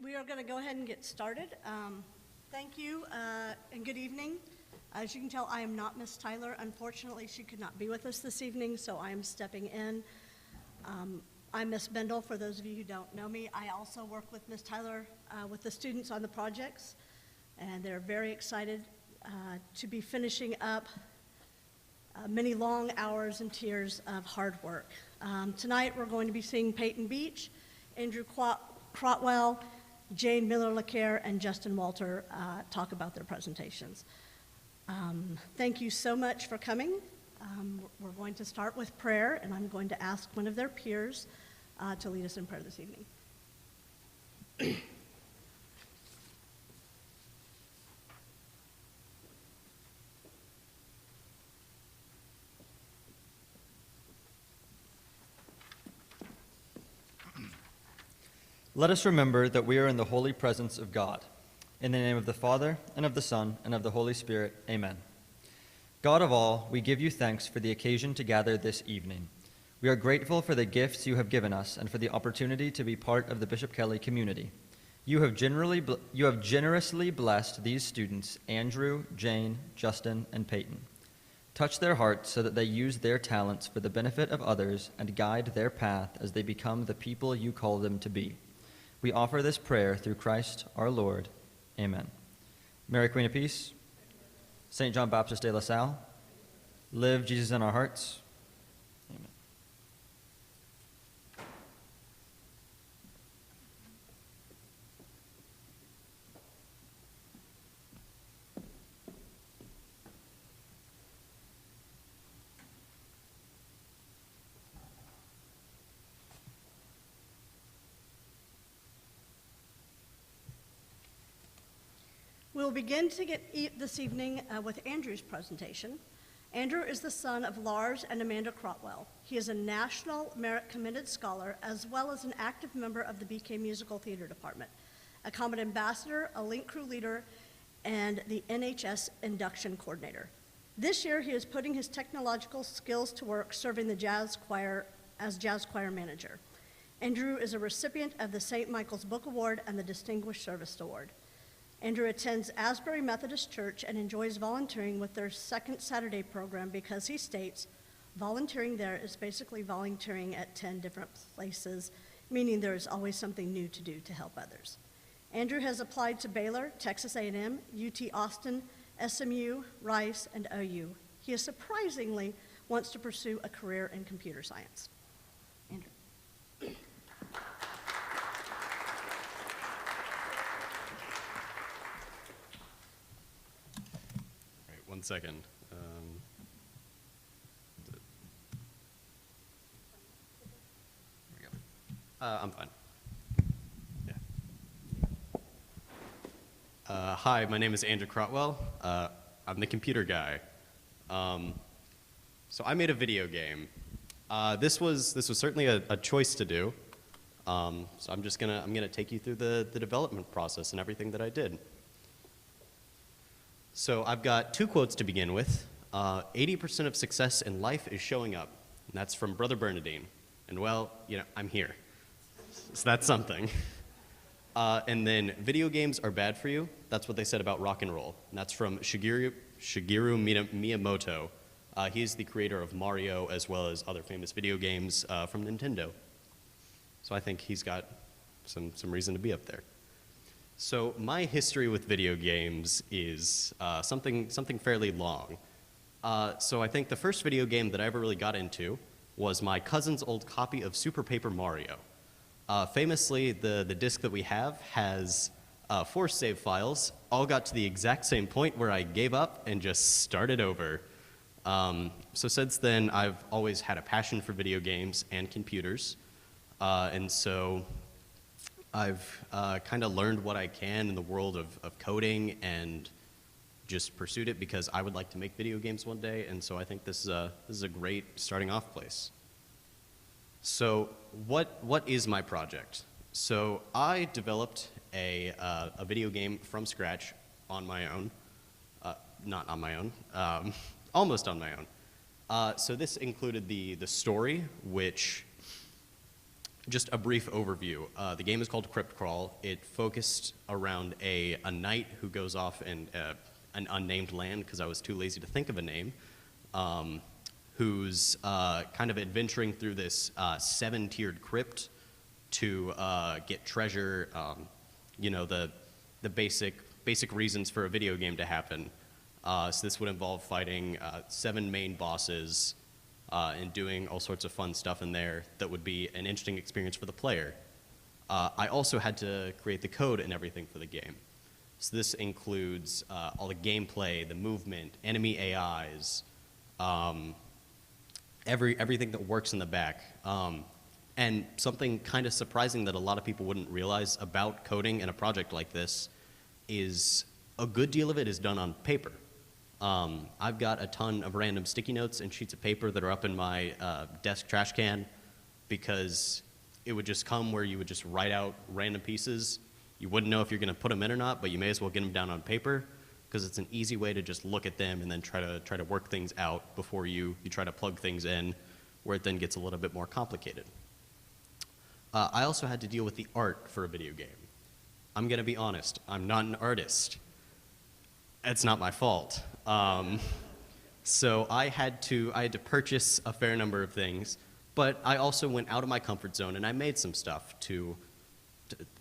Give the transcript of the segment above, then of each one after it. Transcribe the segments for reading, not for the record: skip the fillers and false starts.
We are going to go ahead and get started. Thank you and good evening. As you can tell, I am not Miss Tyler. Unfortunately, she could not be with us this evening, so I am stepping in. I'm Miss Bendel, for those of you who don't know me. I also work with Miss Tyler with the students on the projects, and they're very excited to be finishing up many long hours and tears of hard work. Tonight, we're going to be seeing Payton Beech, Andrew Crotwell, Jane Miller-Laquerre, and Justin Walter talk about their presentations. Thank you so much for coming. We're going to start with prayer, and I'm going to ask one of their peers to lead us in prayer this evening. Let us remember that we are in the holy presence of God. In the name of the Father, and of the Son, and of the Holy Spirit, amen. God of all, we give you thanks for the occasion to gather this evening. We are grateful for the gifts you have given us and for the opportunity to be part of the Bishop Kelly community. You have generously blessed these students, Andrew, Jane, Justin, and Payton. Touch their hearts so that they use their talents for the benefit of others and guide their path as they become the people you call them to be. We offer this prayer through Christ our Lord. Amen. Mary, Queen of Peace, St. John Baptist de La Salle, live Jesus in our hearts. Amen. We'll begin this evening with Andrew's presentation. Andrew is the son of Lars and Amanda Crotwell. He is a National Merit Commended Scholar as well as an active member of the BK Musical Theater Department, a Comet Ambassador, a Link Crew Leader, and the NHS Induction Coordinator. This year, he is putting his technological skills to work serving the jazz choir as jazz choir manager. Andrew is a recipient of the St. Michael's Book Award and the Distinguished Service Award. Andrew attends Asbury Methodist Church and enjoys volunteering with their Second Saturday program because he states volunteering there is basically volunteering at 10 different places, meaning there is always something new to do to help others. Andrew has applied to Baylor, Texas A&M, UT Austin, SMU, Rice, and OU. He surprisingly wants to pursue a career in computer science. Andrew. One second. There we go. I'm fine. Yeah. Hi, my name is Andrew Crotwell. I'm the computer guy. So I made a video game. This was certainly a choice to do. So I'm gonna take you through the development process and everything that I did. So I've got two quotes to begin with. 80% of success in life is showing up. And that's from Brother Bernardine. And well, I'm here. So that's something. And then video games are bad for you. That's what they said about rock and roll. And that's from Shigeru Miyamoto. He's the creator of Mario as well as other famous video games from Nintendo. So I think he's got some reason to be up there. So my history with video games is something fairly long. So I think the first video game that I ever really got into was my cousin's old copy of Super Paper Mario. Famously, the disc that we have has 4 save files, all got to the exact same point where I gave up and just started over. So since then, I've always had a passion for video games and computers. And so I've kind of learned what I can in the world of coding and just pursued it because I would like to make video games one day, and so I think this is a great starting off place. So what is my project? So I developed a video game from scratch on my own, not on my own, almost on my own. So this included the story, which just a brief overview. The game is called Crypt Crawl. It focused around a knight who goes off in an unnamed land, because I was too lazy to think of a name, who's kind of adventuring through this 7-tiered crypt to get treasure, the basic reasons for a video game to happen. So this would involve fighting 7 main bosses and doing all sorts of fun stuff in there that would be an interesting experience for the player. I also had to create the code and everything for the game. So this includes all the gameplay, the movement, enemy AIs, everything that works in the back. And something kind of surprising that a lot of people wouldn't realize about coding in a project like this is a good deal of it is done on paper. I've got a ton of random sticky notes and sheets of paper that are up in my desk trash can, because it would just come where you would just write out random pieces. You wouldn't know if you're going to put them in or not, but you may as well get them down on paper, because it's an easy way to just look at them and then try to work things out before you try to plug things in, where it then gets a little bit more complicated. I also had to deal with the art for a video game. I'm going to be honest, I'm not an artist. It's not my fault. So I had to purchase a fair number of things, but I also went out of my comfort zone and I made some stuff to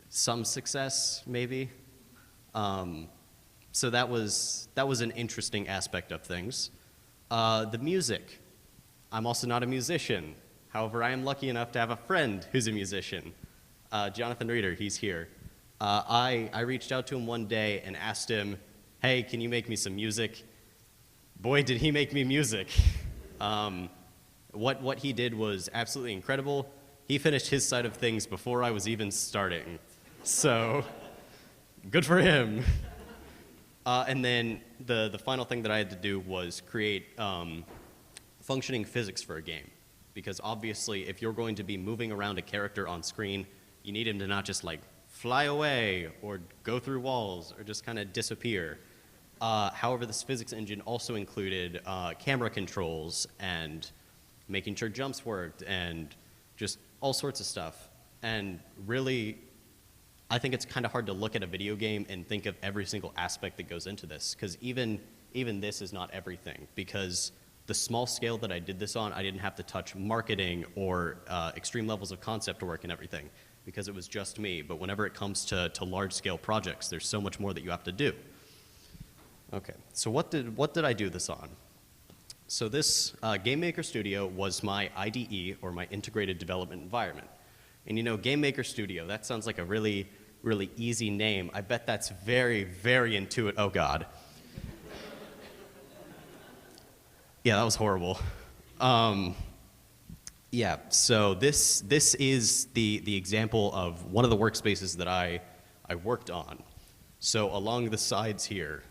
some success, maybe. So that was an interesting aspect of things. The music. I'm also not a musician. However, I am lucky enough to have a friend who's a musician. Jonathan Reeder, he's here. I reached out to him one day and asked him, hey, can you make me some music? Boy, did he make me music. What he did was absolutely incredible. He finished his side of things before I was even starting. So, good for him. And then the final thing that I had to do was create functioning physics for a game. Because obviously, if you're going to be moving around a character on screen, you need him to not just like fly away or go through walls or just kind of disappear. However, this physics engine also included camera controls and making sure jumps worked and just all sorts of stuff. And really, I think it's kind of hard to look at a video game and think of every single aspect that goes into this, because even this is not everything, because the small scale that I did this on, I didn't have to touch marketing or extreme levels of concept work and everything, because it was just me. But whenever it comes to large-scale projects, there's so much more that you have to do. Okay, so what did I do this on? So this Game Maker Studio was my IDE, or my integrated development environment. And you know, Game Maker Studio, that sounds like a really, really easy name. I bet that's very, very intuitive. Oh, God. Yeah, that was horrible. Yeah, so this is the example of one of the workspaces that I worked on. So along the sides here,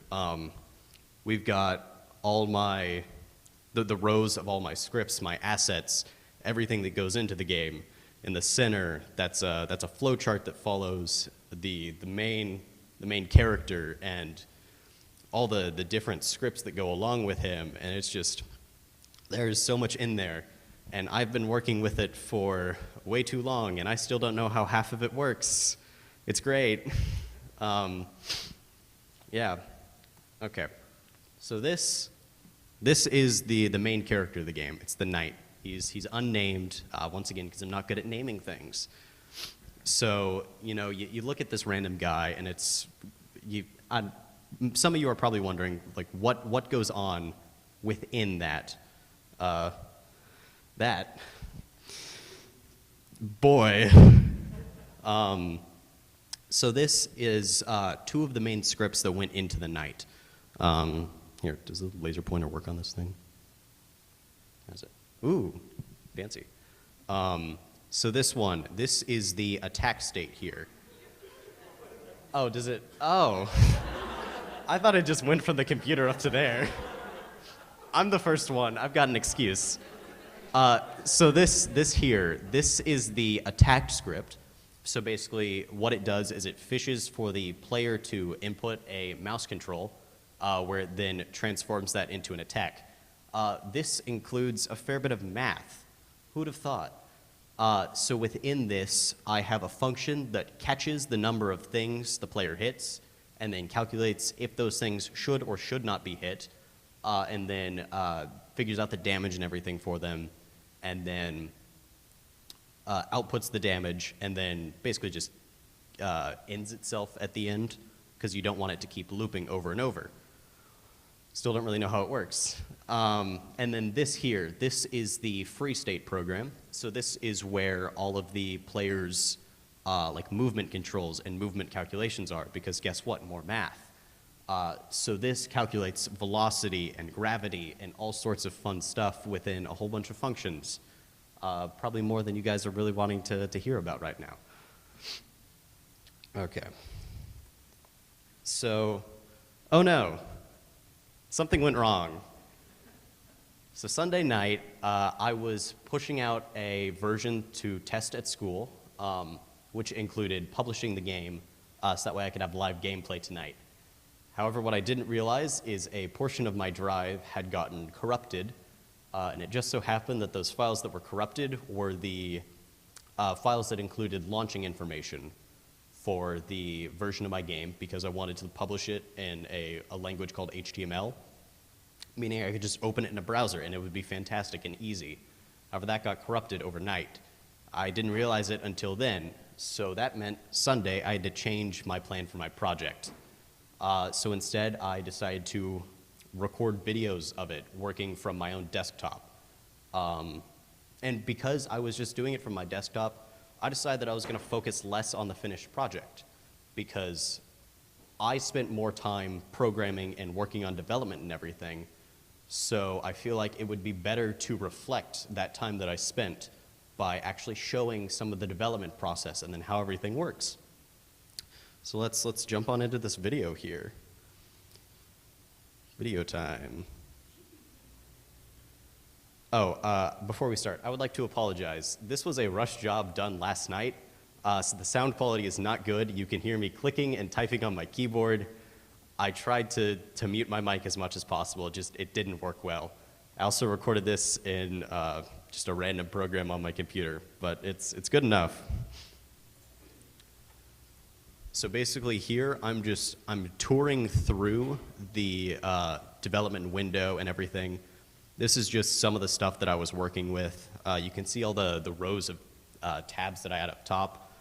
we've got all the rows of all my scripts, my assets, everything that goes into the game. In the center, that's a flowchart that follows the main character and all the different scripts that go along with him, and it's just, there's so much in there. And I've been working with it for way too long, and I still don't know how half of it works. It's great. Yeah. Okay. So this is the main character of the game. It's the knight. He's unnamed, once again, because I'm not good at naming things. So, you know, you look at this random guy, and some of you are probably wondering, like, what goes on within that. That. Boy. So this is 2 of the main scripts that went into the knight. Here, does the laser pointer work on this thing? How's it? Ooh, fancy. So this is the attack state here. Oh, does it? Oh. I thought it just went from the computer up to there. I'm the first one. I've got an excuse. So this is the attack script. So basically what it does is it fishes for the player to input a mouse control, where it then transforms that into an attack. This includes a fair bit of math. Who'd have thought? So within this, I have a function that catches the number of things the player hits, and then calculates if those things should or should not be hit, and then figures out the damage and everything for them, and then outputs the damage, and then basically just ends itself at the end, because you don't want it to keep looping over and over. Still don't really know how it works. And then this here, this is the free state program. So this is where all of the players' like movement controls and movement calculations are, because guess what? More math. So this calculates velocity and gravity and all sorts of fun stuff within a whole bunch of functions. Probably more than you guys are really wanting to hear about right now. Okay. So, oh no, something went wrong. So Sunday night, I was pushing out a version to test at school, which included publishing the game, so that way I could have live gameplay tonight. However, what I didn't realize is a portion of my drive had gotten corrupted, and it just so happened that those files that were corrupted were the files that included launching information for the version of my game, because I wanted to publish it in a language called HTML, meaning I could just open it in a browser and it would be fantastic and easy. However, that got corrupted overnight. I didn't realize it until then, so that meant Sunday I had to change my plan for my project. So instead, I decided to record videos of it working from my own desktop. And because I was just doing it from my desktop, I decided that I was going to focus less on the finished project, because I spent more time programming and working on development and everything. So I feel like it would be better to reflect that time that I spent by actually showing some of the development process and then how everything works. So let's jump on into this video here. Video time. Oh, before we start, I would like to apologize. This was a rush job done last night, so the sound quality is not good. You can hear me clicking and typing on my keyboard. I tried to mute my mic as much as possible, it didn't work well. I also recorded this in just a random program on my computer, but it's good enough. So basically here, I'm touring through the development window and everything. This is just some of the stuff that I was working with. You can see all the rows of tabs that I had up top.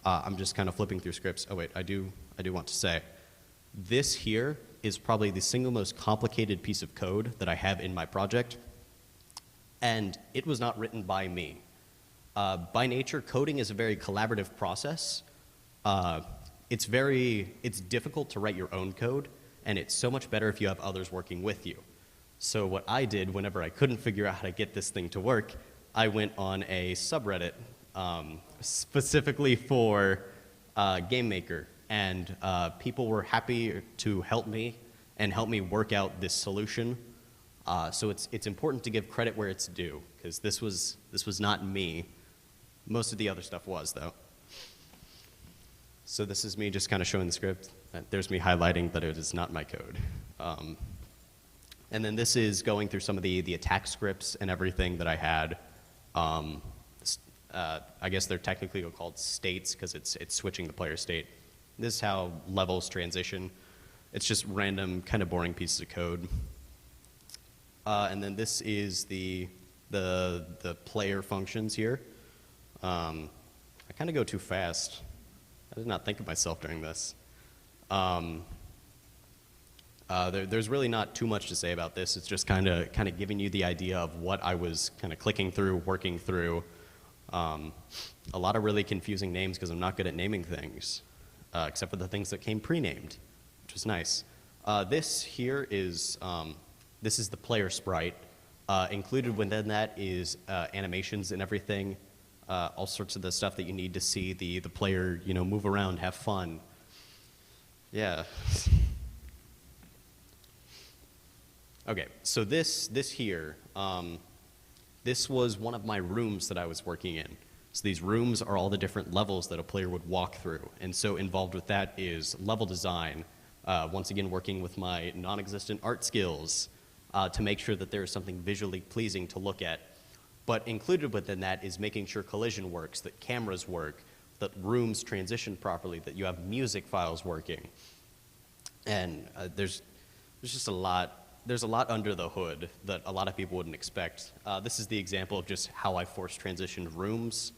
I'm just kind of flipping through scripts. Oh wait, I do want to say, this here is probably the single most complicated piece of code that I have in my project, and it was not written by me. By nature, coding is a very collaborative process. It's difficult to write your own code, and it's so much better if you have others working with you. So what I did whenever I couldn't figure out how to get this thing to work, I went on a subreddit specifically for Game Maker, and people were happy to help me and help me work out this solution. So it's important to give credit where it's due, because this was not me. Most of the other stuff was, though. So this is me just kind of showing the script. There's me highlighting that it is not my code. And then this is going through some of the attack scripts and everything that I had. I guess they're technically called states, because it's switching the player state. This is how levels transition. It's just random, kind of boring pieces of code. And then this is the player functions here. I kind of go too fast. I did not think of myself during this. There's really not too much to say about this. It's just kind of giving you the idea of what I was kind of clicking through, working through. A lot of really confusing names, because I'm not good at naming things, except for the things that came pre-named, which was nice. This here is this is the player sprite. Included within that is animations and everything, all sorts of the stuff that you need to see the player, move around, have fun. Yeah. Okay, so this here, this was one of my rooms that I was working in. So these rooms are all the different levels that a player would walk through. And so involved with that is level design, once again working with my non-existent art skills to make sure that there is something visually pleasing to look at. But included within that is making sure collision works, that cameras work, that rooms transition properly, that you have music files working. And there's just a lot. There's a lot under the hood that a lot of people wouldn't expect. This is the example of just how I force transitioned rooms.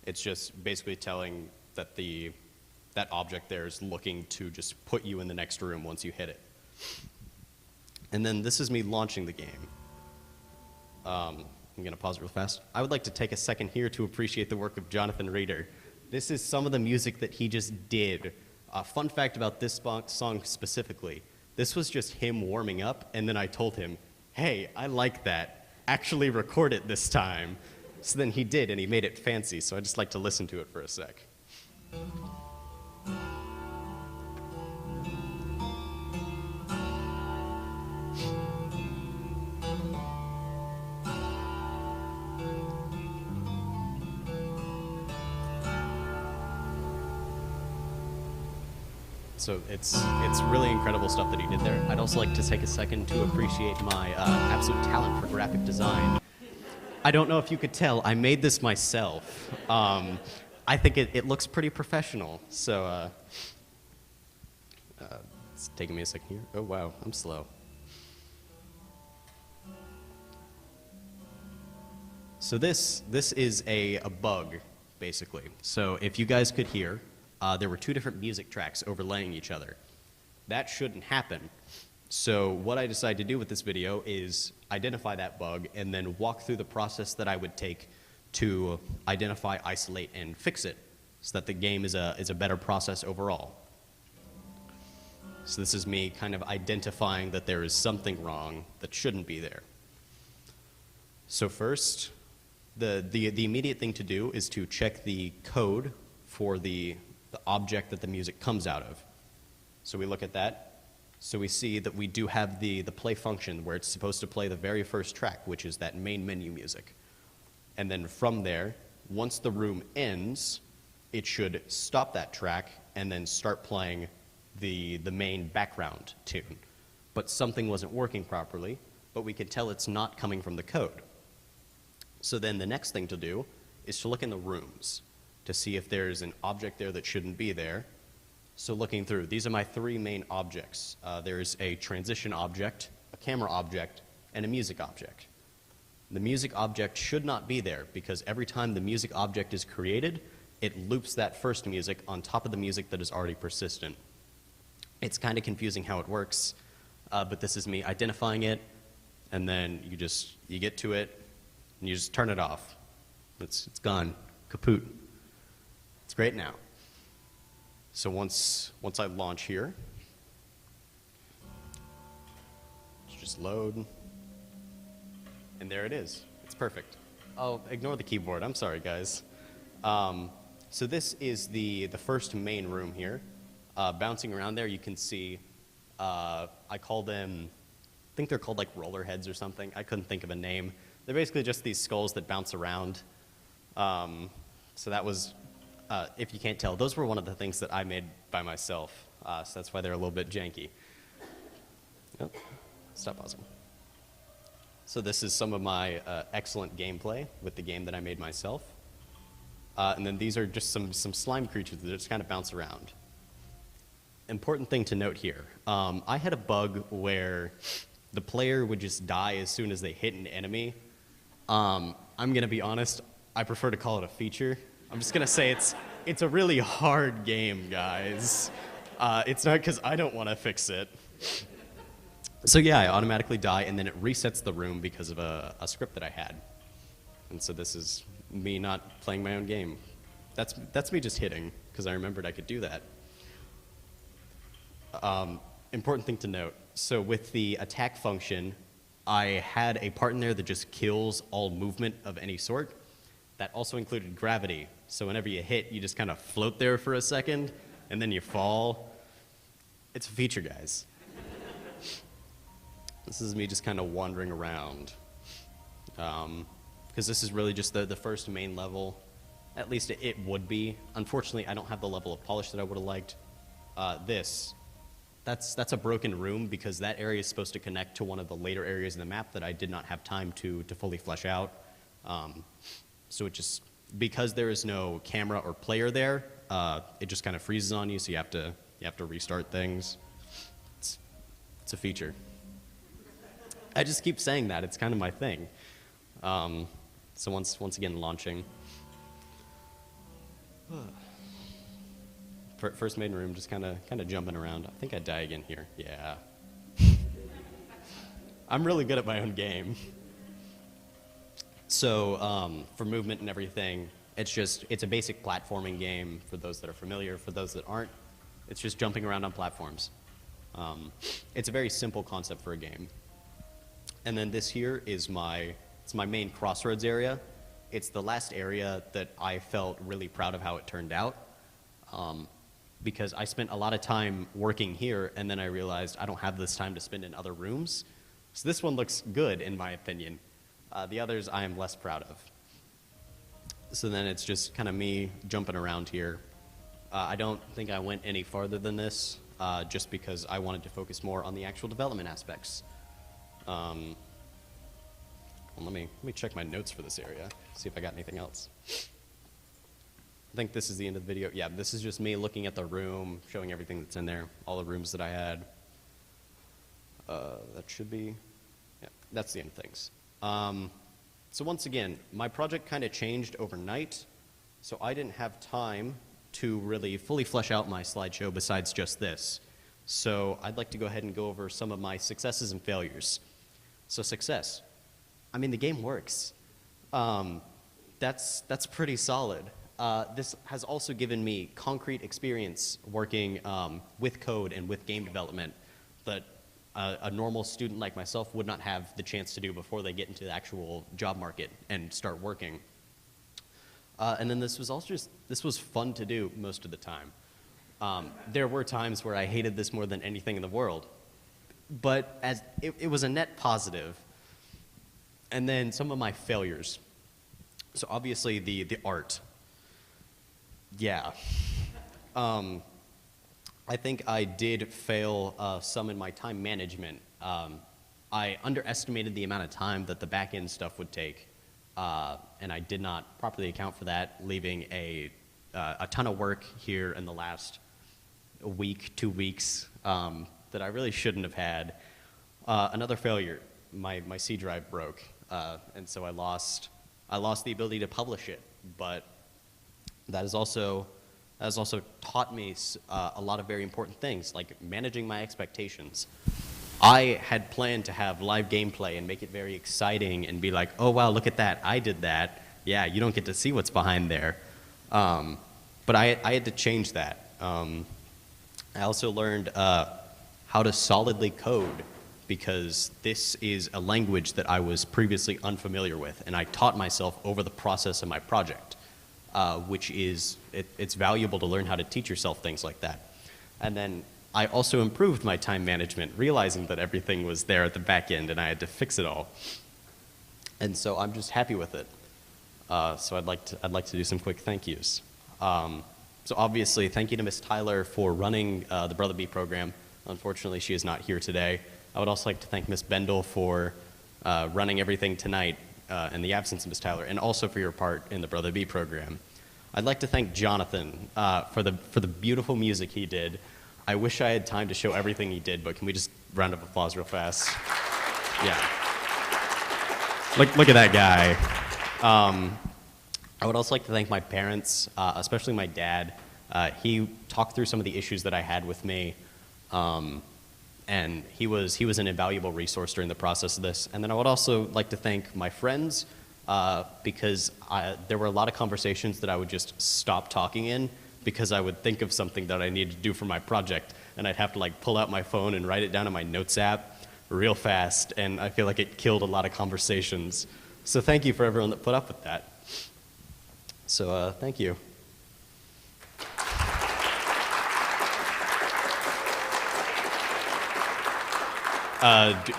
It's just basically telling that that object there is looking to just put you in the next room once you hit it. And then this is me launching the game. I'm going to pause real fast. I would like to take a second here to appreciate the work of Jonathan Rader. This is some of the music that he just did. Fun fact about this song specifically, this was just him warming up, and then I told him, hey, I like that. Actually record it this time. So then he did, and he made it fancy, so I'd just like to listen to it for a sec. So it's really incredible stuff that he did there. I'd also like to take a second to appreciate my absolute talent for graphic design. I don't know if you could tell, I made this myself. I think it looks pretty professional. So it's taking me a second here. Oh wow, I'm slow. So this is a bug, basically. So if you guys could hear, there were two different music tracks overlaying each other. That shouldn't happen. So what I decided to do with this video is identify that bug and then walk through the process that I would take to identify, isolate, and fix it so that the game is a better process overall. So this is me kind of identifying that there is something wrong that shouldn't be there. So first, the immediate thing to do is to check the code for the object that the music comes out of. So we look at that. So we see that we do have the play function where it's supposed to play the very first track, which is that main menu music. And then from there, once the room ends, it should stop that track and then start playing the main background tune. But something wasn't working properly, but we could tell it's not coming from the code. So then the next thing to do is to look in the rooms to see if there's an object there that shouldn't be there. So looking through, these are my three main objects. There's a transition object, a camera object, and a music object. The music object should not be there because every time the music object is created, it loops that first music on top of the music that is already persistent. It's kind of confusing how it works, but this is me identifying it, and then you get to it, and you just turn it off. It's gone, kaput. It's great now. So once I launch here, just load, and there it is. It's perfect. Oh, ignore the keyboard. I'm sorry, guys. So this is the first main room here. Bouncing around there, you can see, I call them, I think they're called like roller heads or something. I couldn't think of a name. They're basically just these skulls that bounce around. So that was, if you can't tell, those were one of the things that I made by myself. So that's why they're a little bit janky. Oh, stop pausing. So this is some of my excellent gameplay with the game that I made myself. And then these are just some slime creatures that just kind of bounce around. Important thing to note here. I had a bug where the player would just die as soon as they hit an enemy. I'm going to be honest, I prefer to call it a feature. I'm just going to say it's a really hard game, guys. It's not because I don't want to fix it. So yeah, I automatically die, and then it resets the room because of a script that I had. And so this is me not playing my own game. That's me just hitting, because I remembered I could do that. Important thing to note. So with the attack function, I had a part in there that just kills all movement of any sort. That also included gravity. So whenever you hit, you just kind of float there for a second, and then you fall. It's a feature, guys. This is me just kind of wandering around. Because this is really just the first main level. At least it would be. Unfortunately, I don't have the level of polish that I would have liked. That's a broken room because that area is supposed to connect to one of the later areas in the map that I did not have time to fully flesh out. So it just, because there is no camera or player there, it just kind of freezes on you, so you have to restart things. It's a feature. I just keep saying that. It's kind of my thing. So once again, launching. First maiden room, just kind of jumping around. I think I'd die again here. Yeah. I'm really good at my own game. So for movement and everything, it's a basic platforming game for those that are familiar. For those that aren't, it's just jumping around on platforms. It's a very simple concept for a game. And then this here is my main crossroads area. It's the last area that I felt really proud of how it turned out. Because I spent a lot of time working here, and then I realized I don't have this time to spend in other rooms. So this one looks good, in my opinion. The others I am less proud of. So then it's just kind of me jumping around here. I don't think I went any farther than this, just because I wanted to focus more on the actual development aspects. Well, let me check my notes for this area, see if I got anything else. I think this is the end of the video. Yeah, this is just me looking at the room, showing everything that's in there, all the rooms that I had. That should be, yeah, that's the end of things. So once again, my project kind of changed overnight, so I didn't have time to really fully flesh out my slideshow besides just this. So I'd like to go ahead and go over some of my successes and failures. So success. I mean, the game works. That's pretty solid. This has also given me concrete experience working with code and with game development that a normal student like myself would not have the chance to do before they get into the actual job market and start working. And then this was also this was fun to do most of the time. There were times where I hated this more than anything in the world, but as it was a net positive. And then some of my failures. So obviously the art. Yeah. I think I did fail some in my time management. I underestimated the amount of time that the back-end stuff would take, and I did not properly account for that, leaving a ton of work here in the last week, 2 weeks, that I really shouldn't have had. Another failure, my C drive broke, and so I lost the ability to publish it, but that has also taught me a lot of very important things, like managing my expectations. I had planned to have live gameplay and make it very exciting and be like, oh wow, look at that, I did that. Yeah, you don't get to see what's behind there. But I had to change that. I also learned how to solidly code, because this is a language that I was previously unfamiliar with, and I taught myself over the process of my project. Which is, it's valuable to learn how to teach yourself things like that. And then I also improved my time management, realizing that everything was there at the back end and I had to fix it all. And so I'm just happy with it. So I'd like to do some quick thank yous. So obviously, thank you to Ms. Tyler for running the Brother B program. Unfortunately, she is not here today. I would also like to thank Ms. Bendel for running everything tonight in the absence of Ms. Tyler, and also for your part in the Brother B program. I'd like to thank Jonathan for the beautiful music he did. I wish I had time to show everything he did, but can we just round of applause real fast? Yeah. Look at that guy. I would also like to thank my parents, especially my dad. He talked through some of the issues that I had with me, and he was an invaluable resource during the process of this. And then I would also like to thank my friends, because there were a lot of conversations that I would just stop talking in because I would think of something that I needed to do for my project, and I'd have to like pull out my phone and write it down in my notes app real fast, and I feel like it killed a lot of conversations. So thank you for everyone that put up with that. So thank you.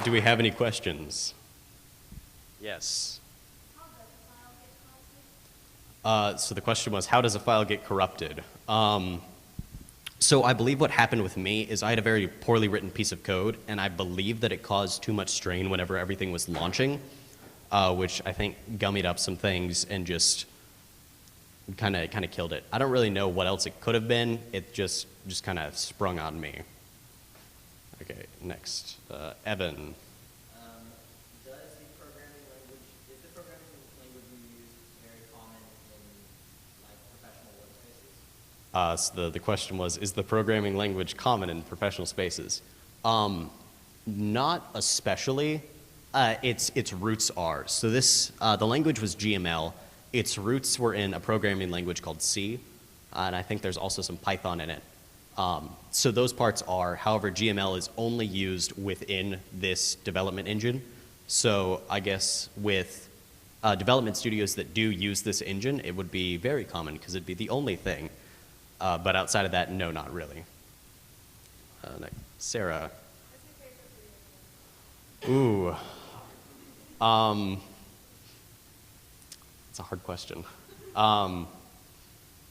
Do we have any questions? Yes. So the question was, how does a file get corrupted? So I believe what happened with me is I had a very poorly written piece of code, and I believe that it caused too much strain whenever everything was launching. which I think gummied up some things and just kind of killed it. I don't really know what else it could have been. It just kind of sprung on me. Okay, next, Evan. Is the programming language we use very common in like professional workspaces? So the question was, is the programming language common in professional spaces? Not especially. Its roots are. So the language was GML. Its roots were in a programming language called C, and I think there's also some Python in it. So those parts are, however, GML is only used within this development engine. So I guess with development studios that do use this engine, it would be very common because it'd be the only thing. But outside of that, no, not really. Next. Sarah. Ooh. It's a hard question. I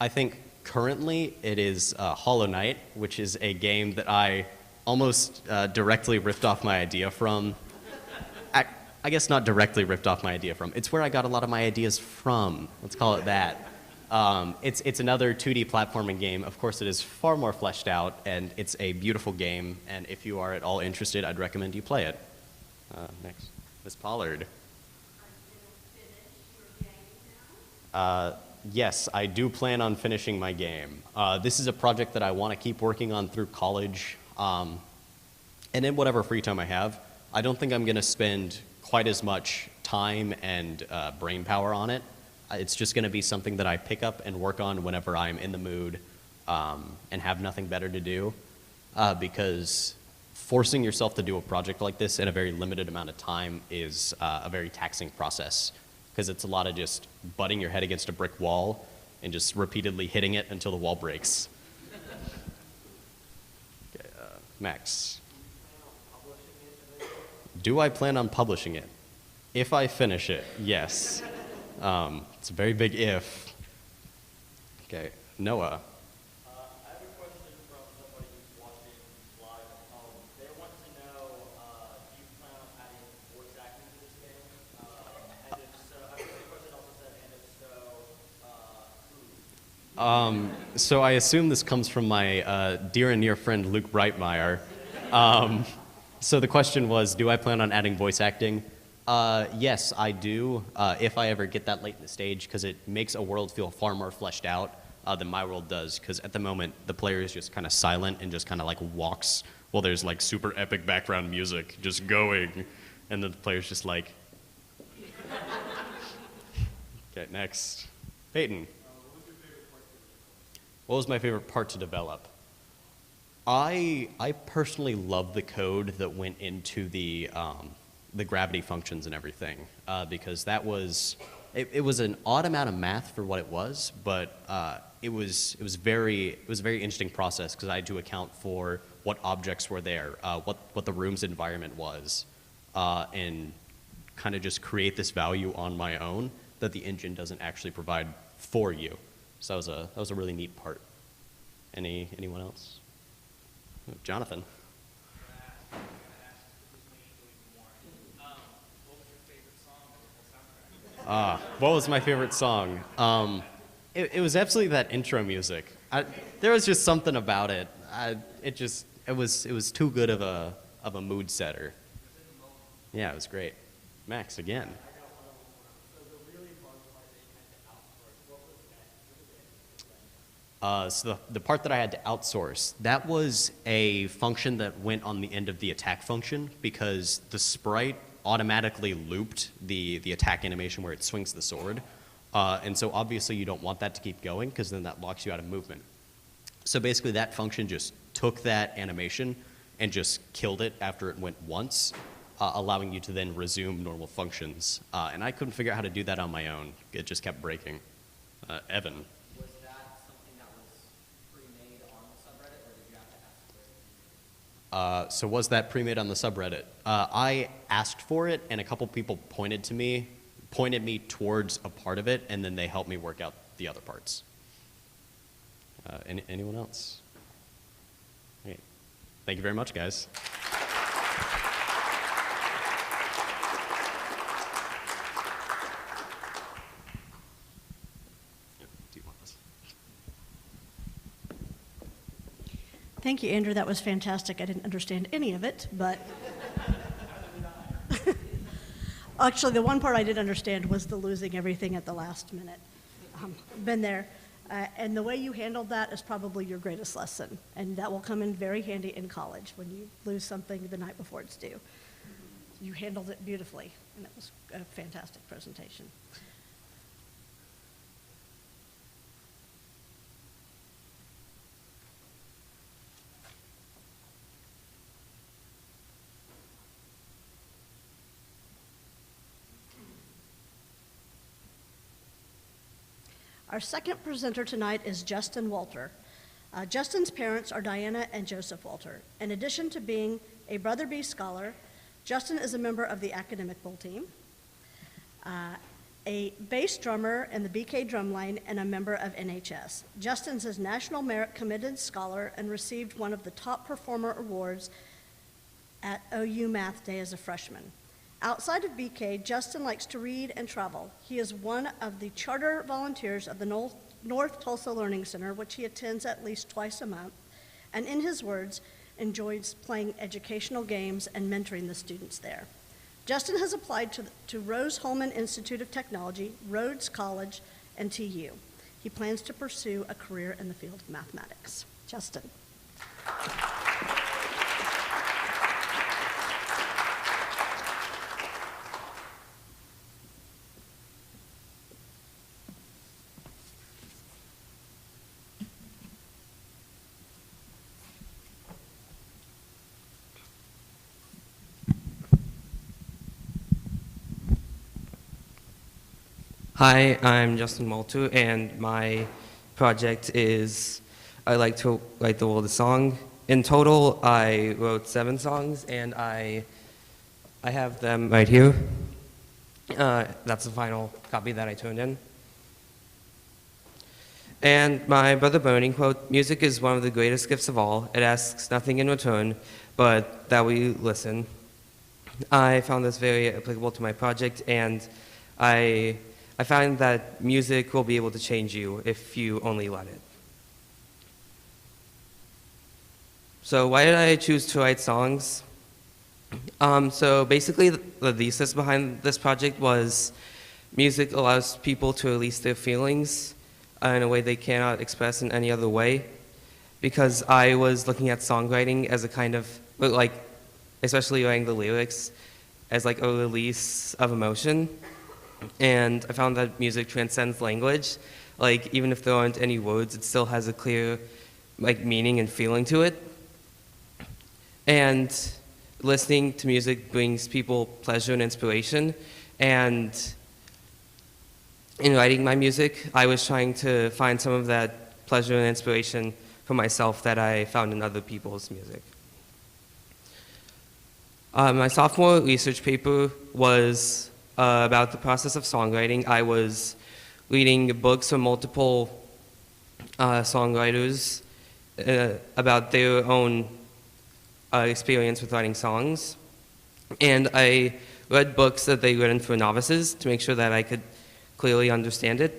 think currently it is Hollow Knight, which is a game that I almost directly ripped off my idea from. I guess not directly ripped off my idea from. It's where I got a lot of my ideas from. Let's call it that. It's another 2D platforming game. Of course, it is far more fleshed out, and it's a beautiful game. And if you are at all interested, I'd recommend you play it. Next, Ms. Pollard. Yes, I do plan on finishing my game. This is a project that I want to keep working on through college, and in whatever free time I have. I don't think I'm going to spend quite as much time and brain power on it. It's just going to be something that I pick up and work on whenever I'm in the mood and have nothing better to do, because forcing yourself to do a project like this in a very limited amount of time is a very taxing process, because it's a lot of just butting your head against a brick wall and just repeatedly hitting it until the wall breaks. Okay, Max. Do I plan on publishing it? If I finish it, yes. It's a very big if. Okay, Noah. I have a question from somebody who's watching live at home. They want to know, do you plan on adding voice acting to this game? And if so, I think the question also said, and if so, who? So I assume this comes from my dear and near friend Luke Breitmeyer. So the question was, do I plan on adding voice acting? Yes, I do, if I ever get that late in the stage, because it makes a world feel far more fleshed out than my world does, because at the moment, the player is just kind of silent and just kind of like walks while there's like super epic background music just going, and then the player's just like... Okay, next. Payton. What was my favorite part to develop? I personally love the code that went into the gravity functions and everything, because that was it was an odd amount of math for what it was, but it was a very interesting process, because I had to account for what objects were there, what the room's environment was, and kind of just create this value on my own that the engine doesn't actually provide for you. So that was a really neat part. Anyone else? Jonathan. What was my favorite song? It was absolutely that intro music. There was just something about it. It was too good of a mood setter. Yeah, it was great. Max, again. So the part that I had to outsource, that was a function that went on the end of the attack function, because the sprite automatically looped the attack animation where it swings the sword. And so obviously you don't want that to keep going, because then that locks you out of movement. So basically that function just took that animation and just killed it after it went once, allowing you to then resume normal functions. And I couldn't figure out how to do that on my own. It just kept breaking. Evan. Was that something that was pre-made on the subreddit, or did you have to ask for it? So was that pre-made on the subreddit? I asked for it, and a couple people pointed me towards a part of it, and then they helped me work out the other parts. Anyone else? Okay. Thank you very much, guys. Thank you, Andrew. That was fantastic. I didn't understand any of it, but actually, the one part I did understand was the losing everything at the last minute. Been there. And the way you handled that is probably your greatest lesson. And that will come in very handy in college when you lose something the night before it's due. You handled it beautifully, and it was a fantastic presentation. Our second presenter tonight is Justin Walter. Justin's parents are Diana and Joseph Walter. In addition to being a Brother Bernardine Scholar, Justin is a member of the Academic Bowl team, a bass drummer in the BK Drumline, and a member of NHS. Justin's a National Merit Committed Scholar and received one of the top performer awards at OU Math Day as a freshman. Outside of BK, Justin likes to read and travel. He is one of the charter volunteers of the North Tulsa Learning Center, which he attends at least twice a month, and in his words, enjoys playing educational games and mentoring the students there. Justin has applied to Rose-Hulman Institute of Technology, Rhodes College, and TU. He plans to pursue a career in the field of mathematics. Justin. Hi, I'm Justin Walter, and my project is I like to write the world a song. In total, I wrote 7 songs, and I have them right here. That's the final copy that I turned in. And my Brother Bernardine quote, "Music is one of the greatest gifts of all. It asks nothing in return, but that we listen." I found this very applicable to my project, and I find that music will be able to change you if you only let it. So why did I choose to write songs? So basically the thesis behind this project was music allows people to release their feelings in a way they cannot express in any other way. Because I was looking at songwriting as a kind of, like, especially writing the lyrics, as like a release of emotion. And I found that music transcends language. Like, even if there aren't any words, it still has a clear, like, meaning and feeling to it. And listening to music brings people pleasure and inspiration. And in writing my music, I was trying to find some of that pleasure and inspiration for myself that I found in other people's music. My sophomore research paper was about the process of songwriting. I was reading books from multiple songwriters about their own experience with writing songs. And I read books that they written for novices to make sure that I could clearly understand it.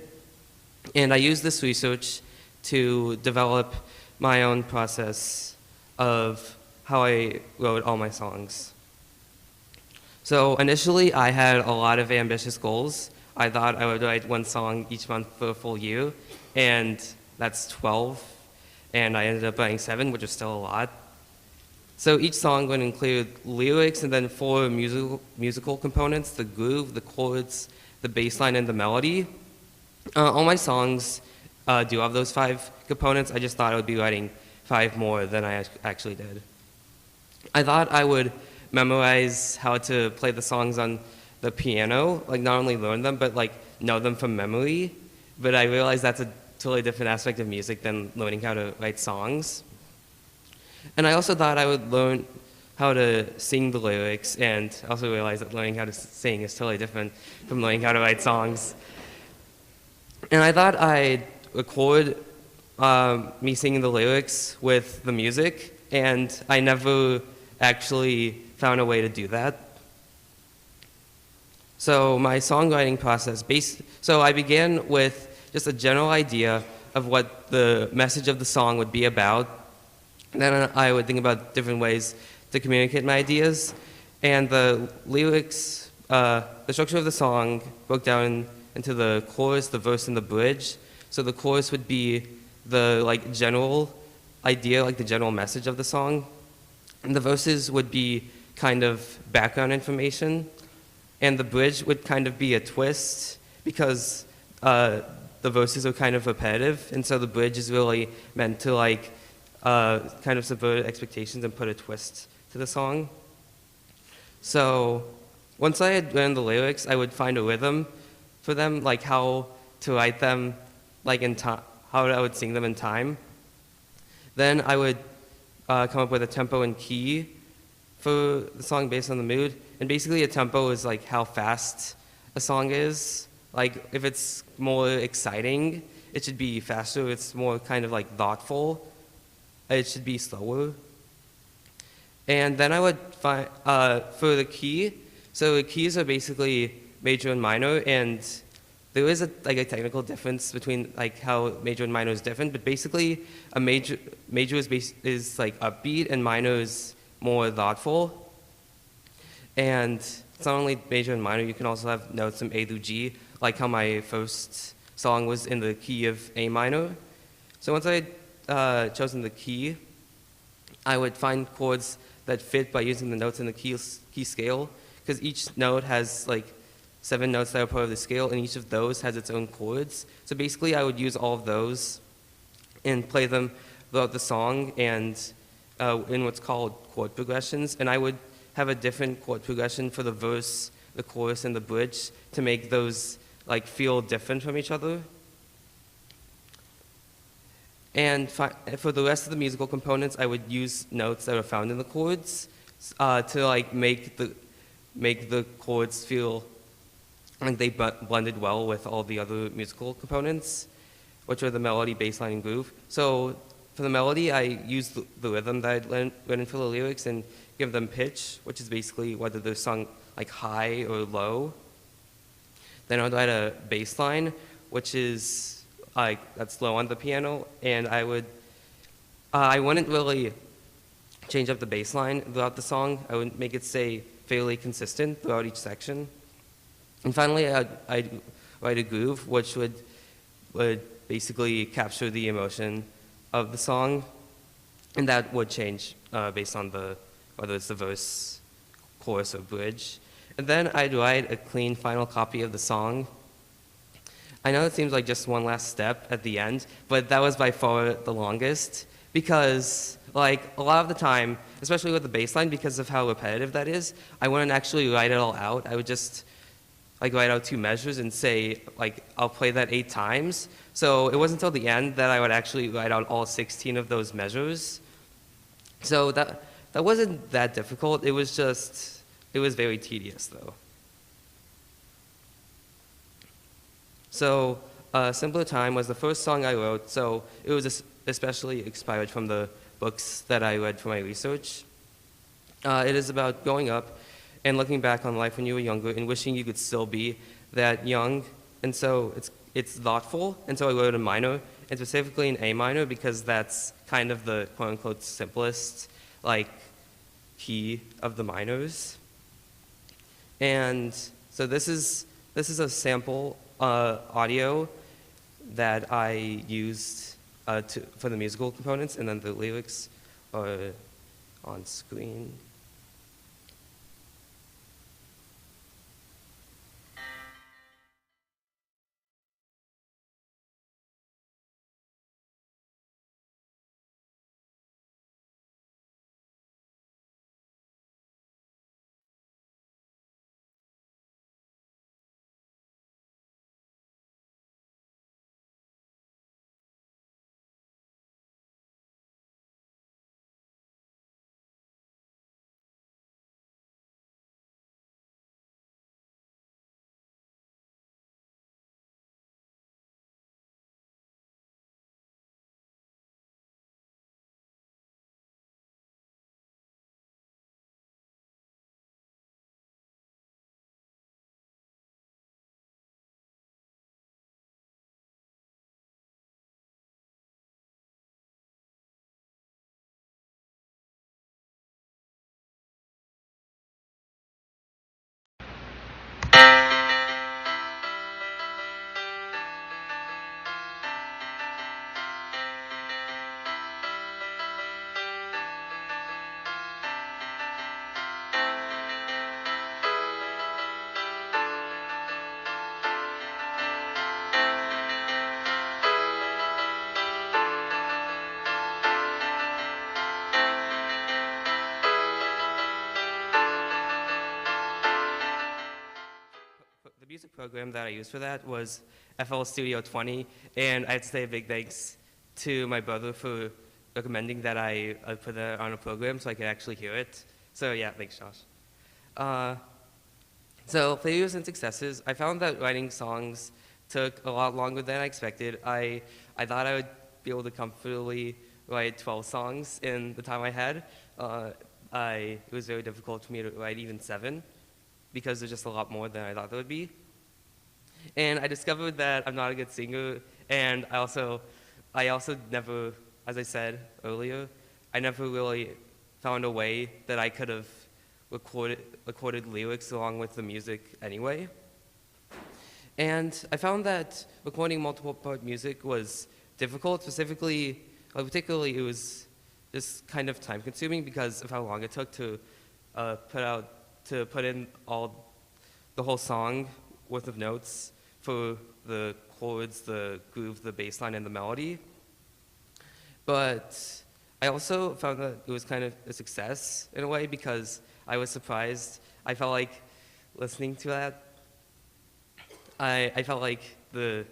And I used this research to develop my own process of how I wrote all my songs. So initially, I had a lot of ambitious goals. I thought I would write 1 song each month for a full year, and that's 12. And I ended up writing 7, which is still a lot. So each song would include lyrics and then 4 musical components: the groove, the chords, the bass line, and the melody. All my songs do have those 5 components. I just thought I would be writing 5 more than I actually did. I thought I would memorize how to play the songs on the piano, like not only learn them, but like know them from memory. But I realized that's a totally different aspect of music than learning how to write songs. And I also thought I would learn how to sing the lyrics, and I also realized that learning how to sing is totally different from learning how to write songs. And I thought I'd record me singing the lyrics with the music, and I never actually found a way to do that. So my songwriting process, so I began with just a general idea of what the message of the song would be about. Then I would think about different ways to communicate my ideas. And the lyrics, the structure of the song broke down into the chorus, the verse, and the bridge. So the chorus would be the general idea, the general message of the song. And the verses would be kind of background information. And the bridge would kind of be a twist because the verses are kind of repetitive. And so the bridge is really meant to kind of subvert expectations and put a twist to the song. So once I had learned the lyrics, I would find a rhythm for them, like how to write them, in time, how I would sing them in time. Then I would come up with a tempo and key for the song based on the mood. And basically a tempo is how fast a song is. If it's more exciting, it should be faster. If it's more kind of thoughtful, it should be slower. And then I would find, for the key, so the keys are basically major and minor, and there is a technical difference between how major and minor is different, but basically a major is upbeat and minor is more thoughtful. And it's not only major and minor, you can also have notes from A through G, like how my first song was in the key of A minor. So once I had chosen the key, I would find chords that fit by using the notes in the key scale, because each note has 7 notes that are part of the scale, and each of those has its own chords. So basically I would use all of those and play them throughout the song and in what's called chord progressions, and I would have a different chord progression for the verse, the chorus, and the bridge to make those feel different from each other. And for the rest of the musical components, I would use notes that are found in the chords to make the chords feel like they blended well with all the other musical components, which are the melody, bass line, and groove. So for the melody, I use the rhythm that I'd learned in for the lyrics and give them pitch, which is basically whether they're sung high or low. Then I would write a bass line, which is that's low on the piano, and I wouldn't really change up the bass line throughout the song. I would make it stay fairly consistent throughout each section. And finally, I'd write a groove, which would basically capture the emotion of the song, and that would change based on whether it's the verse, chorus, or bridge. And then I'd write a clean final copy of the song. I know it seems like just one last step at the end, but that was by far the longest because, a lot of the time, especially with the bass line, because of how repetitive that is, I wouldn't actually write it all out. I would just write out 2 measures and say, I'll play that 8 times. So it wasn't until the end that I would actually write out all 16 of those measures. So that wasn't that difficult. It was very tedious, though. So Simpler Time was the first song I wrote, so it was especially inspired from the books that I read for my research. It is about growing up and looking back on life when you were younger and wishing you could still be that young. And so it's thoughtful, and so I wrote a minor, and specifically an A minor because that's kind of the quote-unquote simplest key of the minors. And so this is a sample audio that I used for the musical components, and then the lyrics are on screen. program that I used for that was FL Studio 20, and I have to say a big thanks to my brother for recommending that I put that on a program so I could actually hear it. So yeah, thanks, Josh. So failures and successes, I found that writing songs took a lot longer than I expected. I thought I would be able to comfortably write 12 songs in the time I had. It was very difficult for me to write even 7 because there's just a lot more than I thought there would be. And I discovered that I'm not a good singer, and I also never, as I said earlier, I never really found a way that I could have recorded lyrics along with the music anyway. And I found that recording multiple part music was difficult, particularly it was just kind of time consuming because of how long it took to put in the whole song worth of notes for the chords, the groove, the bass line, and the melody. But I also found that it was kind of a success in a way because I was surprised. I felt like listening to that, I felt like the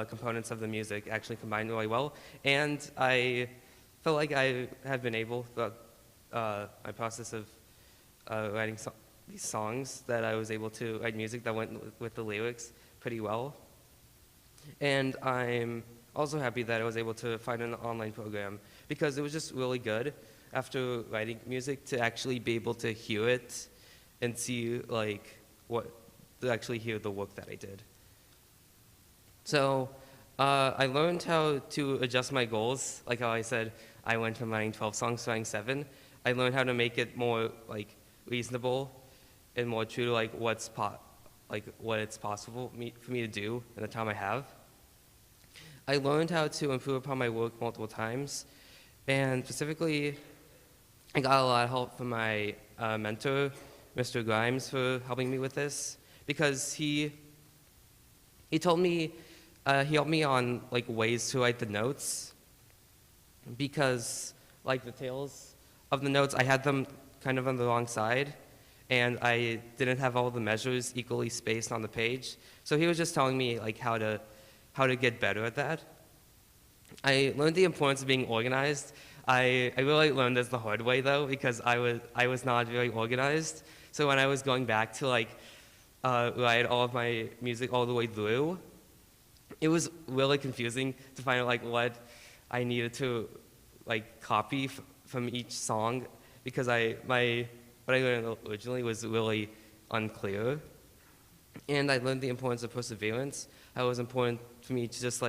components of the music actually combined really well, and I felt like I have been able, throughout my process of writing these songs, that I was able to write music that went with the lyrics pretty well. And I'm also happy that I was able to find an online program because it was just really good after writing music to actually be able to hear it and see to actually hear the work that I did. So I learned how to adjust my goals. Like how I said, I went from writing 12 songs to writing 7. I learned how to make it more reasonable and more true to what it's possible for me to do in the time I have. I learned how to improve upon my work multiple times, and specifically, I got a lot of help from my mentor, Mr. Grimes, for helping me with this, because he told me, he helped me on ways to write the notes, because the tails of the notes, I had them kind of on the wrong side, and I didn't have all the measures equally spaced on the page. So he was just telling me how to get better at that. I learned the importance of being organized. I really learned this the hard way though, because I was not very organized. So when I was going back to write all of my music all the way through, it was really confusing to find out what I needed to copy from each song, because what I learned originally was really unclear. And I learned the importance of perseverance. How it was important for me to just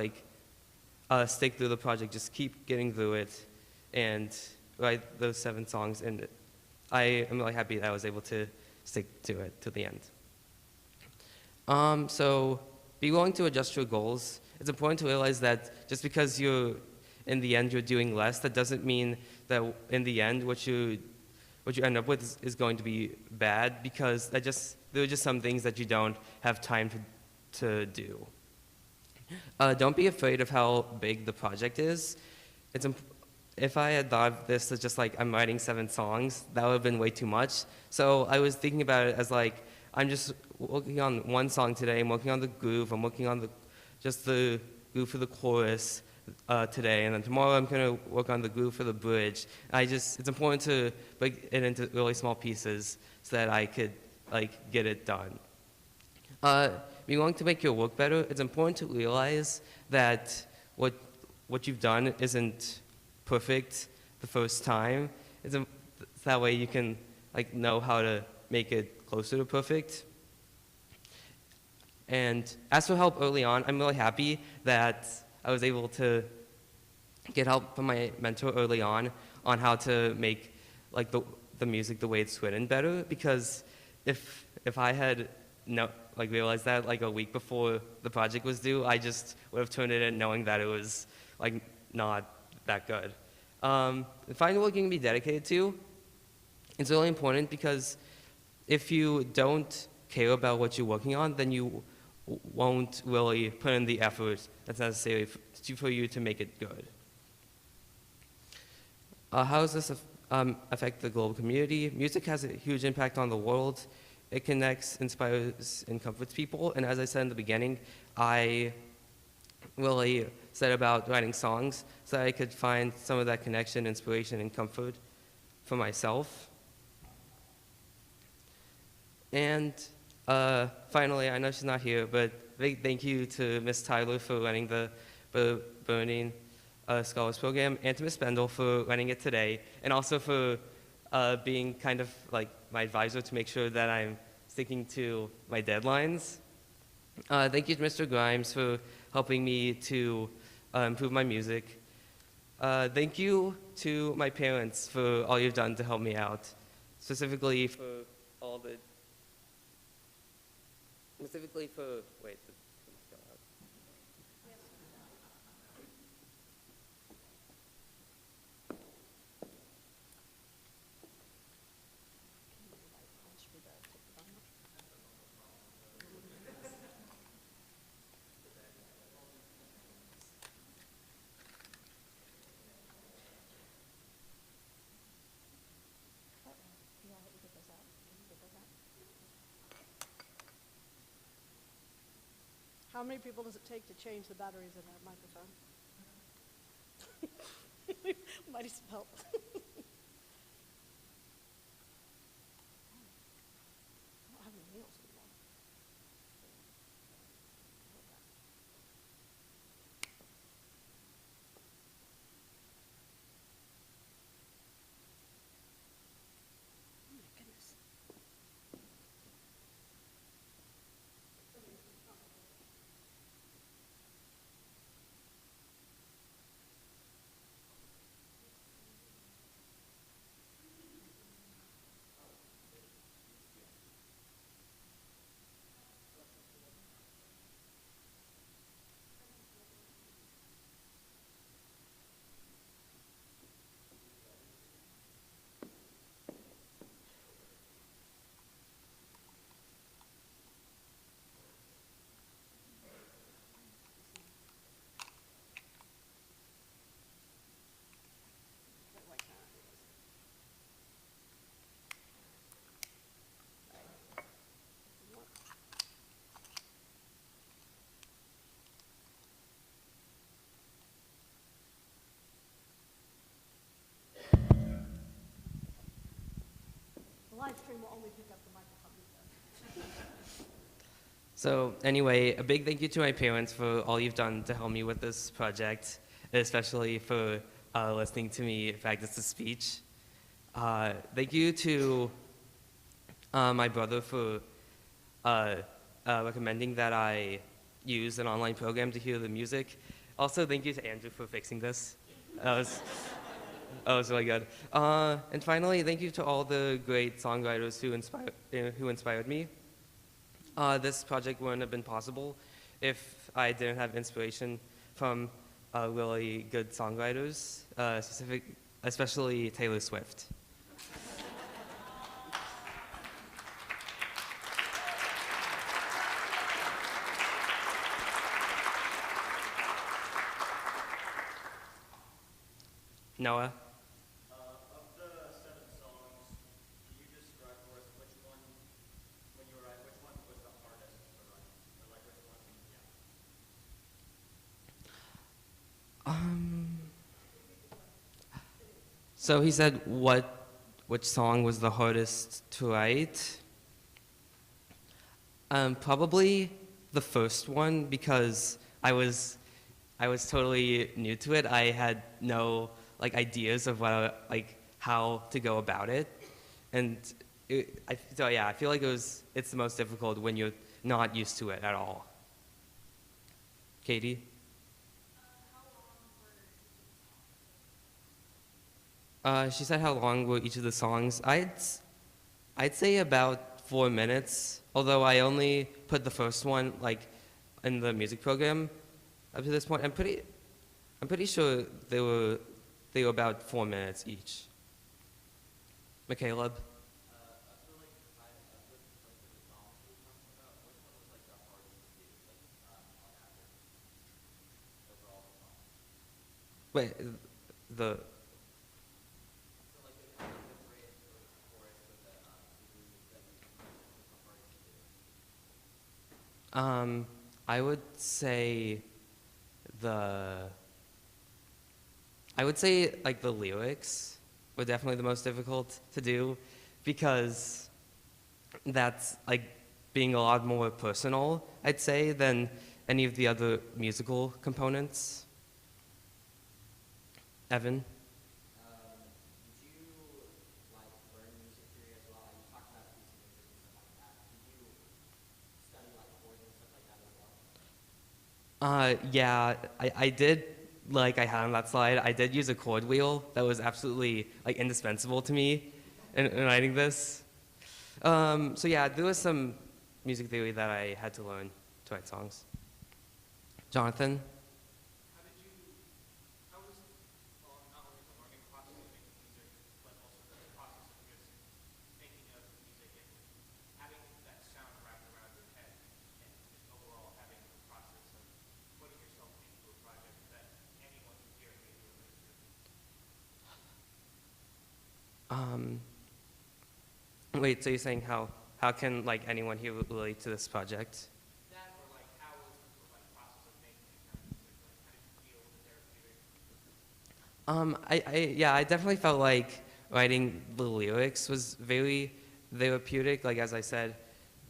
stick through the project, just keep getting through it, and write those 7 songs. And I am really happy that I was able to stick to it to the end. So be willing to adjust your goals. It's important to realize that just because in the end you're doing less, that doesn't mean that in the end what you end up with is going to be bad, because there are just some things that you don't have time to do. Don't be afraid of how big the project is. If I had thought of this as just I'm writing 7 songs, that would have been way too much. So I was thinking about it as I'm just working on one song today. I'm working on the groove. I'm working on the groove for the chorus today, and then tomorrow I'm going to work on the groove for the bridge. It's important to break it into really small pieces so that I could get it done. Be willing to make your work better. It's important to realize that what you've done isn't perfect the first time. That way you can know how to make it closer to perfect. And as for help early on, I'm really happy that I was able to get help from my mentor early on how to make the music the way it's written better, because if I had realized that a week before the project was due, I just would have turned it in knowing that it was not that good. Find what you can be dedicated to. It's really important, because if you don't care about what you're working on, then you won't really put in the effort that's necessary for you to make it good. How does this affect the global community? Music has a huge impact on the world, it connects, inspires, and comforts people. And as I said in the beginning, I really set about writing songs so that I could find some of that connection, inspiration, and comfort for myself. And finally, I know she's not here, but big thank you to Miss Tyler for running the Bernardine Scholars Program, and to Miss Bendel for running it today, and also for being kind of like my advisor to make sure that I'm sticking to my deadlines. Thank you to Mr. Grimes for helping me to improve my music. Thank you to my parents for all you've done to help me out, specifically for all the, wait. How many people does it take to change the batteries in that microphone? Might need some help. I don't have any nails anymore. Oh my goodness. The live stream will only pick up the microphone. So anyway, a big thank you to my parents for all you've done to help me with this project, especially for listening to me practice the speech. Thank you to my brother for recommending that I use an online program to hear the music. Also, thank you to Andrew for fixing this. That was really good. And finally, thank you to all the great songwriters who inspired me. This project wouldn't have been possible if I didn't have inspiration from really good songwriters, especially Taylor Swift. Noah? Of the 7 songs, can you describe for us which one, when you were writing, which one was the hardest to write? Or like which one, yeah. So he said which song was the hardest to write? Probably the first one, because I was totally new to it. I had no ideas of how to go about it, and I feel like it's the most difficult when you're not used to it at all. Katie? She said how long were each of the songs? I'd say about 4 minutes, although I only put the first one in the music program up to this point. I'm pretty sure they were about 4 minutes each. Caleb? Wait, the I would say the like the lyrics were definitely the most difficult to do because that's like being a lot more personal, I'd say, than any of the other musical components. Evan? Did you like learn music theory as well? You talked about music theory and stuff like that. Did you study like chords and stuff like that as well? Yeah, I did, like I had on that slide, I did use a chord wheel that was absolutely like indispensable to me in writing this. So yeah, there was some music theory that I had to learn to write songs. Jonathan? How was not only the learning process of making music, but also the process of just thinking of music and having that sound wrapped around your head and just overall having the process of putting yourself into a project that anyone hearing it can relate to? Wait, so you're saying how can like anyone here relate to this project? That or like how was the like process of making it kind of music? Like how did you feel the therapeutic? Yeah, I definitely felt like writing the lyrics was very therapeutic. Like as I said,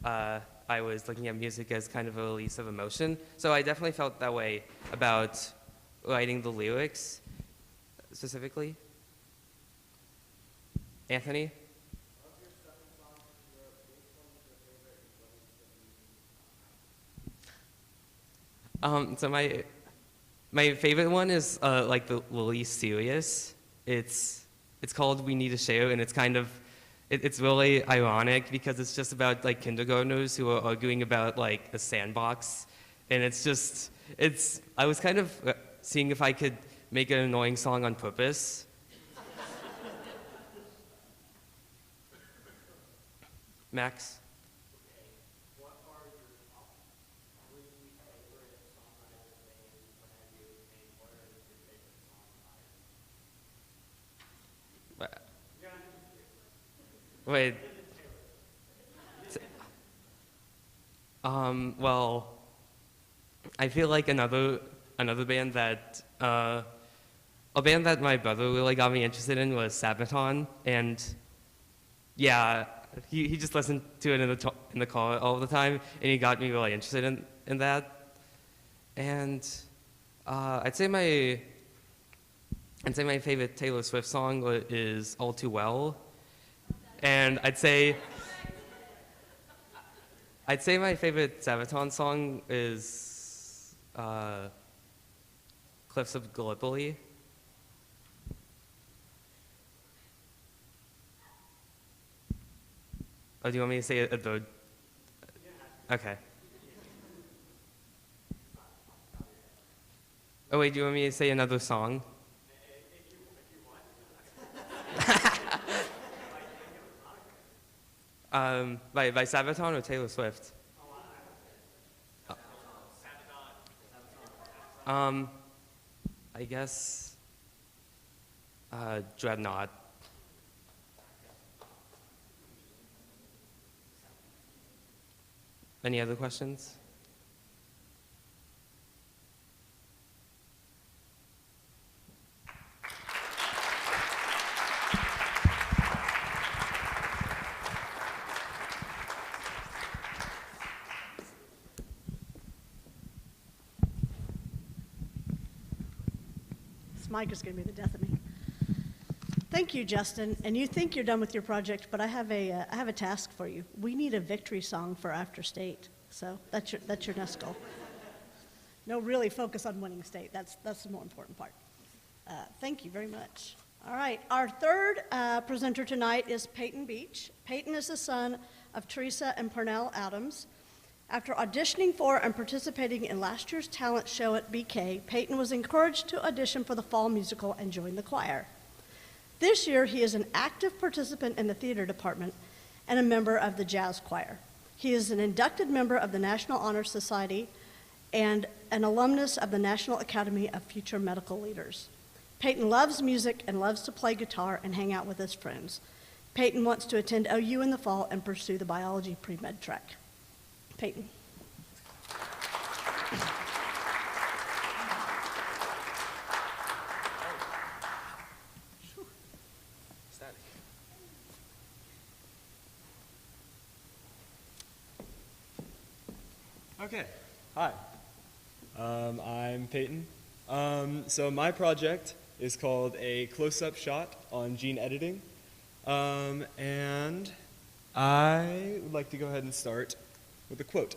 I was looking at music as kind of a release of emotion. So I definitely felt that way about writing the lyrics specifically. Anthony? So my favorite one is like the least serious. It's called "We Need to Share," and it's kind of it's really ironic because it's just about like kindergartners who are arguing about like a sandbox, and I was kind of seeing if I could make an annoying song on purpose. Max? What are your top three favorite songwriters names whenever you name what are your favorite songwriters? Wait. Well, I feel like another band that a band that my brother really got me interested in was Sabaton, and yeah, he just listened to it in the car all the time, and he got me really interested in that. And I'd say my favorite Taylor Swift song is "All Too Well," and I'd say my favorite Sabaton song is "Cliffs of Gallipoli." Oh, do you want me to say a third? Okay. Oh wait, do you want me to say another song? By Sabaton or Taylor Swift? I guess Dreadnought. Any other questions? This mic is going to be the death of me. Thank you, Justin. And you think you're done with your project, but I have a task for you. We need a victory song for after state. So that's your next goal. No, really focus on winning state. That's the more important part. Thank you very much. All right, our third presenter tonight is Payton Beech. Payton is the son of Teresa and Pernell Adams. After auditioning for and participating in last year's talent show at BK, Payton was encouraged to audition for the fall musical and join the choir. This year, he is an active participant in the theater department and a member of the jazz choir. He is an inducted member of the National Honor Society and an alumnus of the National Academy of Future Medical Leaders. Payton loves music and loves to play guitar and hang out with his friends. Payton wants to attend OU in the fall and pursue the biology pre-med track. Payton. Okay, hi. I'm Payton. So my project is called A Close-Up Shot on Gene Editing. And I would like to go ahead and start with a quote.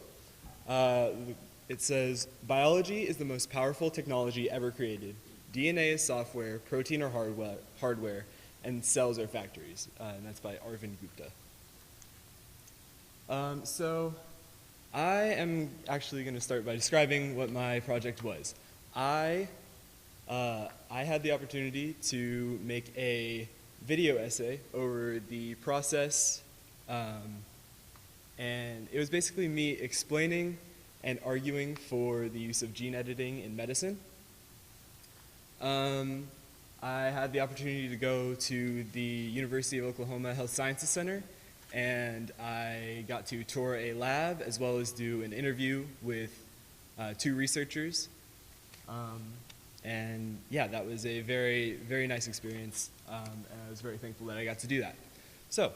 It says, "Biology is the most powerful technology ever created. DNA is software, protein are hardware, and cells are factories." And that's by Arvind Gupta. So I am actually going to start by describing what my project was. I had the opportunity to make a video essay over the process, and it was basically me explaining and arguing for the use of gene editing in medicine. I had the opportunity to go to the University of Oklahoma Health Sciences Center, and I got to tour a lab as well as do an interview with 2 researchers. And yeah, that was a very, very nice experience, and I was very thankful that I got to do that. So,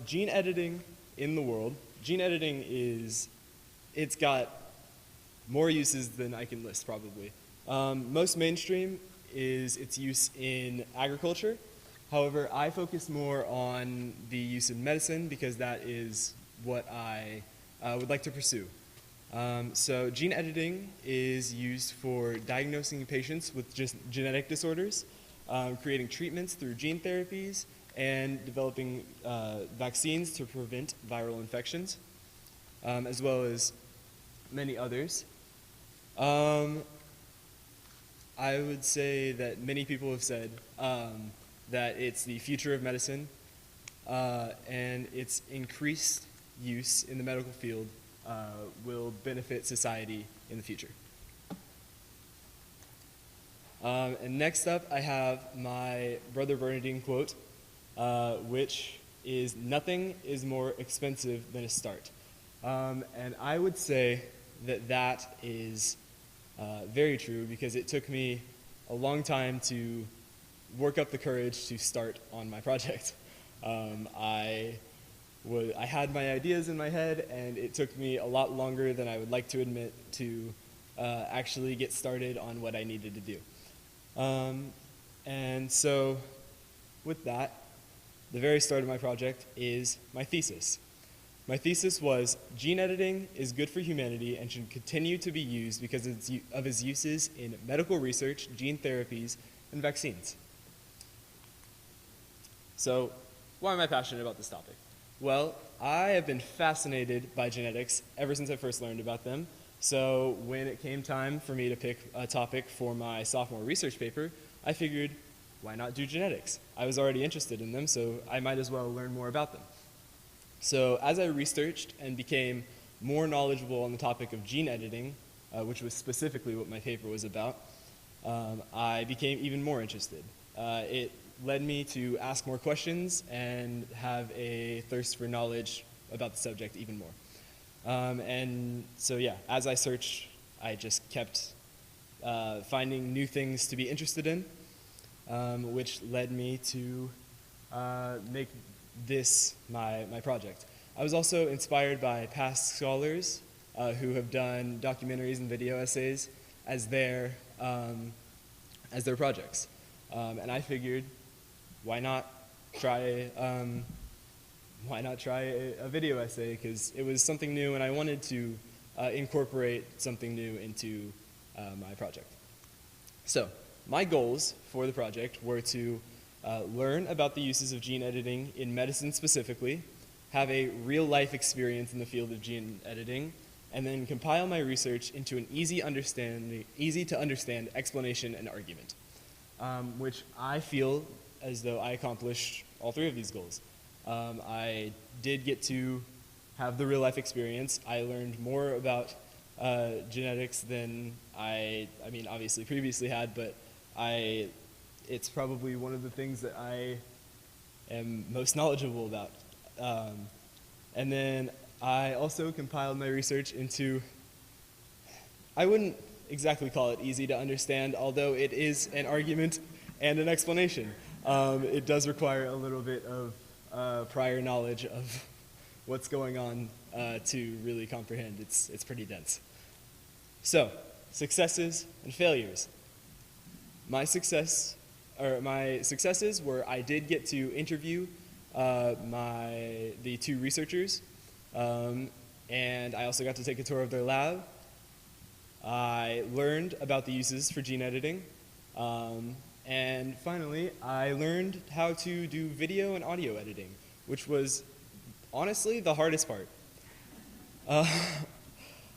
gene editing in the world. Gene editing it's got more uses than I can list probably. Most mainstream is its use in agriculture. However, I focus more on the use in medicine because that is what I would like to pursue. So gene editing is used for diagnosing patients with just genetic disorders, creating treatments through gene therapies, and developing vaccines to prevent viral infections, as well as many others. I would say that many people have said that it's the future of medicine, and its increased use in the medical field will benefit society in the future. And next up, I have my Brother Bernardine quote, which is, "Nothing is more expensive than a start." And I would say that that is very true because it took me a long time to work up the courage to start on my project. I had my ideas in my head, and it took me a lot longer than I would like to admit to actually get started on what I needed to do. And so with that, the very start of my project is my thesis. My thesis was, "Gene editing is good for humanity and should continue to be used because of its uses in medical research, gene therapies, and vaccines." So, why am I passionate about this topic? Well, I have been fascinated by genetics ever since I first learned about them. So when it came time for me to pick a topic for my sophomore research paper, I figured, why not do genetics? I was already interested in them, so I might as well learn more about them. So as I researched and became more knowledgeable on the topic of gene editing, which was specifically what my paper was about, I became even more interested. It led me to ask more questions and have a thirst for knowledge about the subject even more. And so yeah, as I searched, I just kept finding new things to be interested in, which led me to make this my project. I was also inspired by past scholars who have done documentaries and video essays as their projects. And I figured, why not try a video essay? Because it was something new, and I wanted to incorporate something new into my project. So my goals for the project were to learn about the uses of gene editing in medicine specifically, have a real-life experience in the field of gene editing, and then compile my research into an easy-to-understand explanation and argument, which I feel as though I accomplished all 3 of these goals. I did get to have the real-life experience. I learned more about genetics than I obviously previously had, but it's probably one of the things that I am most knowledgeable about. And then I also compiled my research into I wouldn't exactly call it easy to understand, although it is an argument and an explanation. It does require a little bit of prior knowledge of what's going on to really comprehend. It's pretty dense. So, successes and failures. My successes were I did get to interview the two researchers, and I also got to take a tour of their lab. I learned about the uses for gene editing, and finally, I learned how to do video and audio editing, which was honestly the hardest part.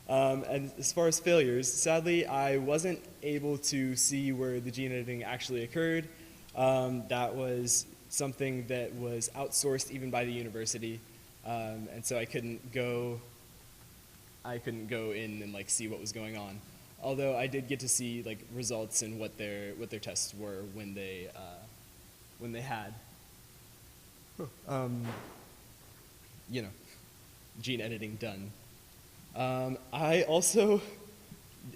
And as far as failures, sadly, I wasn't able to see where the gene editing actually occurred. That was something that was outsourced even by the university, and so I couldn't go in and like see what was going on. Although I did get to see like results and what their tests were when they had gene editing done. I also,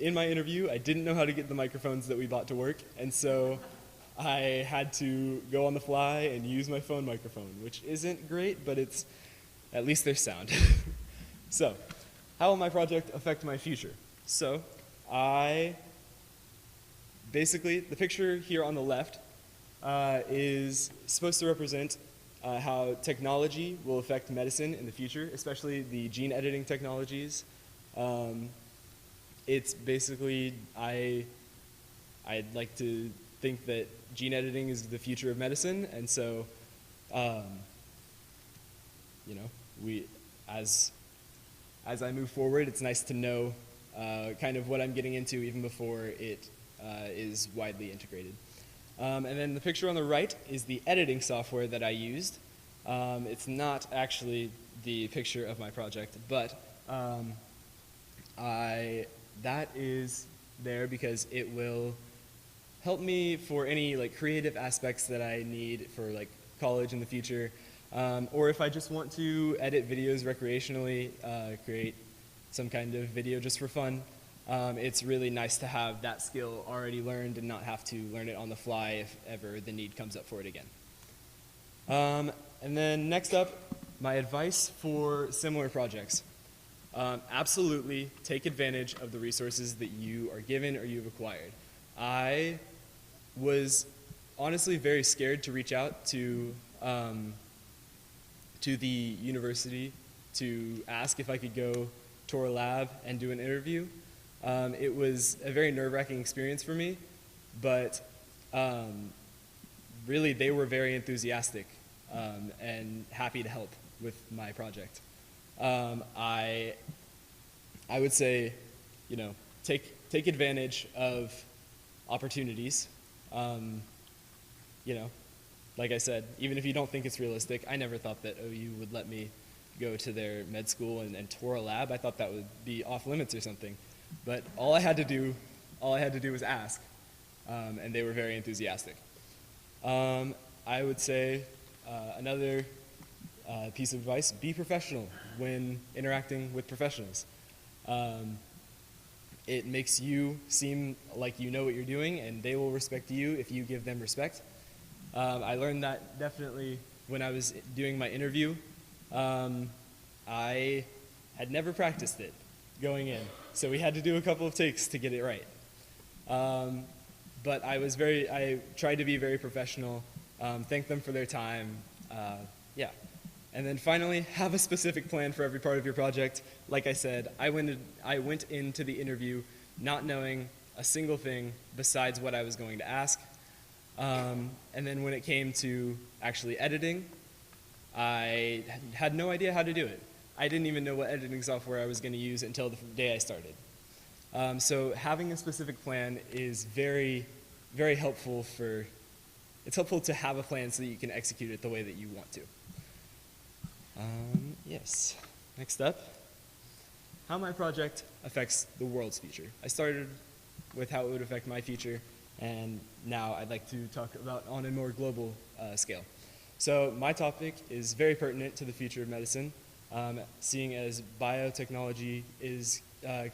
in my interview, I didn't know how to get the microphones that we bought to work, and so I had to go on the fly and use my phone microphone, which isn't great, but at least there's sound. So, how will my project affect my future? So, basically, the picture here on the left is supposed to represent how technology will affect medicine in the future, especially the gene editing technologies. It's basically, I'd like to think that gene editing is the future of medicine, and so, as I move forward, it's nice to know kind of what I'm getting into even before it is widely integrated. And then the picture on the right is the editing software that I used. It's not actually the picture of my project, but that is there because it will help me for any like creative aspects that I need for like college in the future, or if I just want to edit videos recreationally, create some kind of video just for fun. It's really nice to have that skill already learned and not have to learn it on the fly if ever the need comes up for it again. And then next up, my advice for similar projects. Absolutely take advantage of the resources that you are given or you've acquired. I was honestly very scared to reach out to the university to ask if I could go tour a lab and do an interview. It was a very nerve-wracking experience for me, but really they were very enthusiastic and happy to help with my project. I would say, take advantage of opportunities. Like I said, even if you don't think it's realistic, I never thought that OU would let me go to their med school and tour a lab. I thought that would be off limits or something. But all I had to do was ask, and they were very enthusiastic. I would say another piece of advice: be professional when interacting with professionals. It makes you seem like you know what you're doing, and they will respect you if you give them respect. I learned that definitely when I was doing my interview. I had never practiced it going in, so we had to do a couple of takes to get it right. But I tried to be very professional, thank them for their time, And then finally, have a specific plan for every part of your project. Like I said, I went into the interview not knowing a single thing besides what I was going to ask. And then when it came to actually editing, I had no idea how to do it. I didn't even know what editing software I was going to use until the day I started. So having a specific plan is very, very helpful it's helpful to have a plan so that you can execute it the way that you want to. Yes. Next up, how my project affects the world's future. I started with how it would affect my future, and now I'd like to talk about on a more global scale. So my topic is very pertinent to the future of medicine. seeing as biotechnology is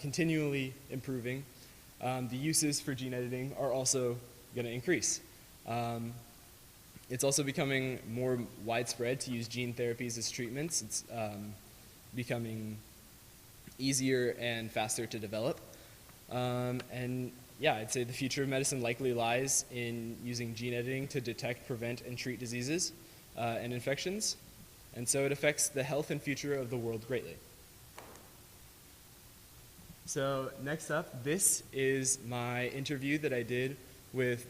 continually improving. The uses for gene editing are also going to increase. It's also becoming more widespread to use gene therapies as treatments. It's becoming easier and faster to develop. And yeah, I'd say the future of medicine likely lies in using gene editing to detect, prevent, and treat diseases and infections. And so it affects the health and future of the world greatly. So next up, this is my interview that I did with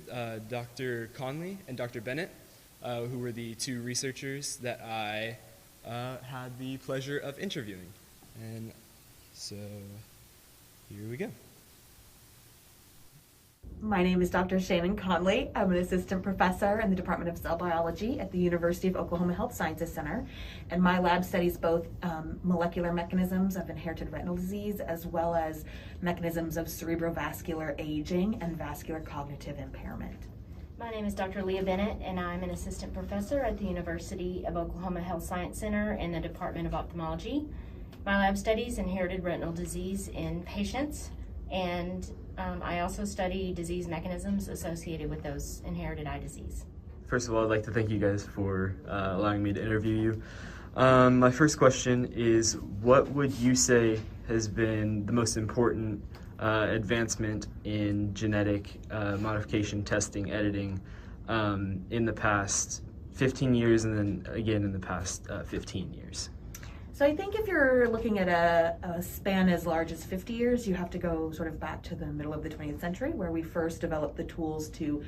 Dr. Conley and Dr. Bennett, who were the two researchers that I had the pleasure of interviewing. And so here we go. My name is Dr. Shannon Conley. I'm an assistant professor in the Department of Cell Biology at the University of Oklahoma Health Sciences Center, and my lab studies both molecular mechanisms of inherited retinal disease as well as mechanisms of cerebrovascular aging and vascular cognitive impairment. My name is Dr. Leah Bennett, and I'm an assistant professor at the University of Oklahoma Health Science Center in the Department of Ophthalmology. My lab studies inherited retinal disease in patients, and I also study disease mechanisms associated with those inherited eye disease. First of all, I'd like to thank you guys for allowing me to interview you. My first question is, what would you say has been the most important advancement in genetic modification, testing, editing in the past 15 years and then again in the past 15 years? So I think if you're looking at a span as large as 50 years, you have to go sort of back to the middle of the 20th century, where we first developed the tools to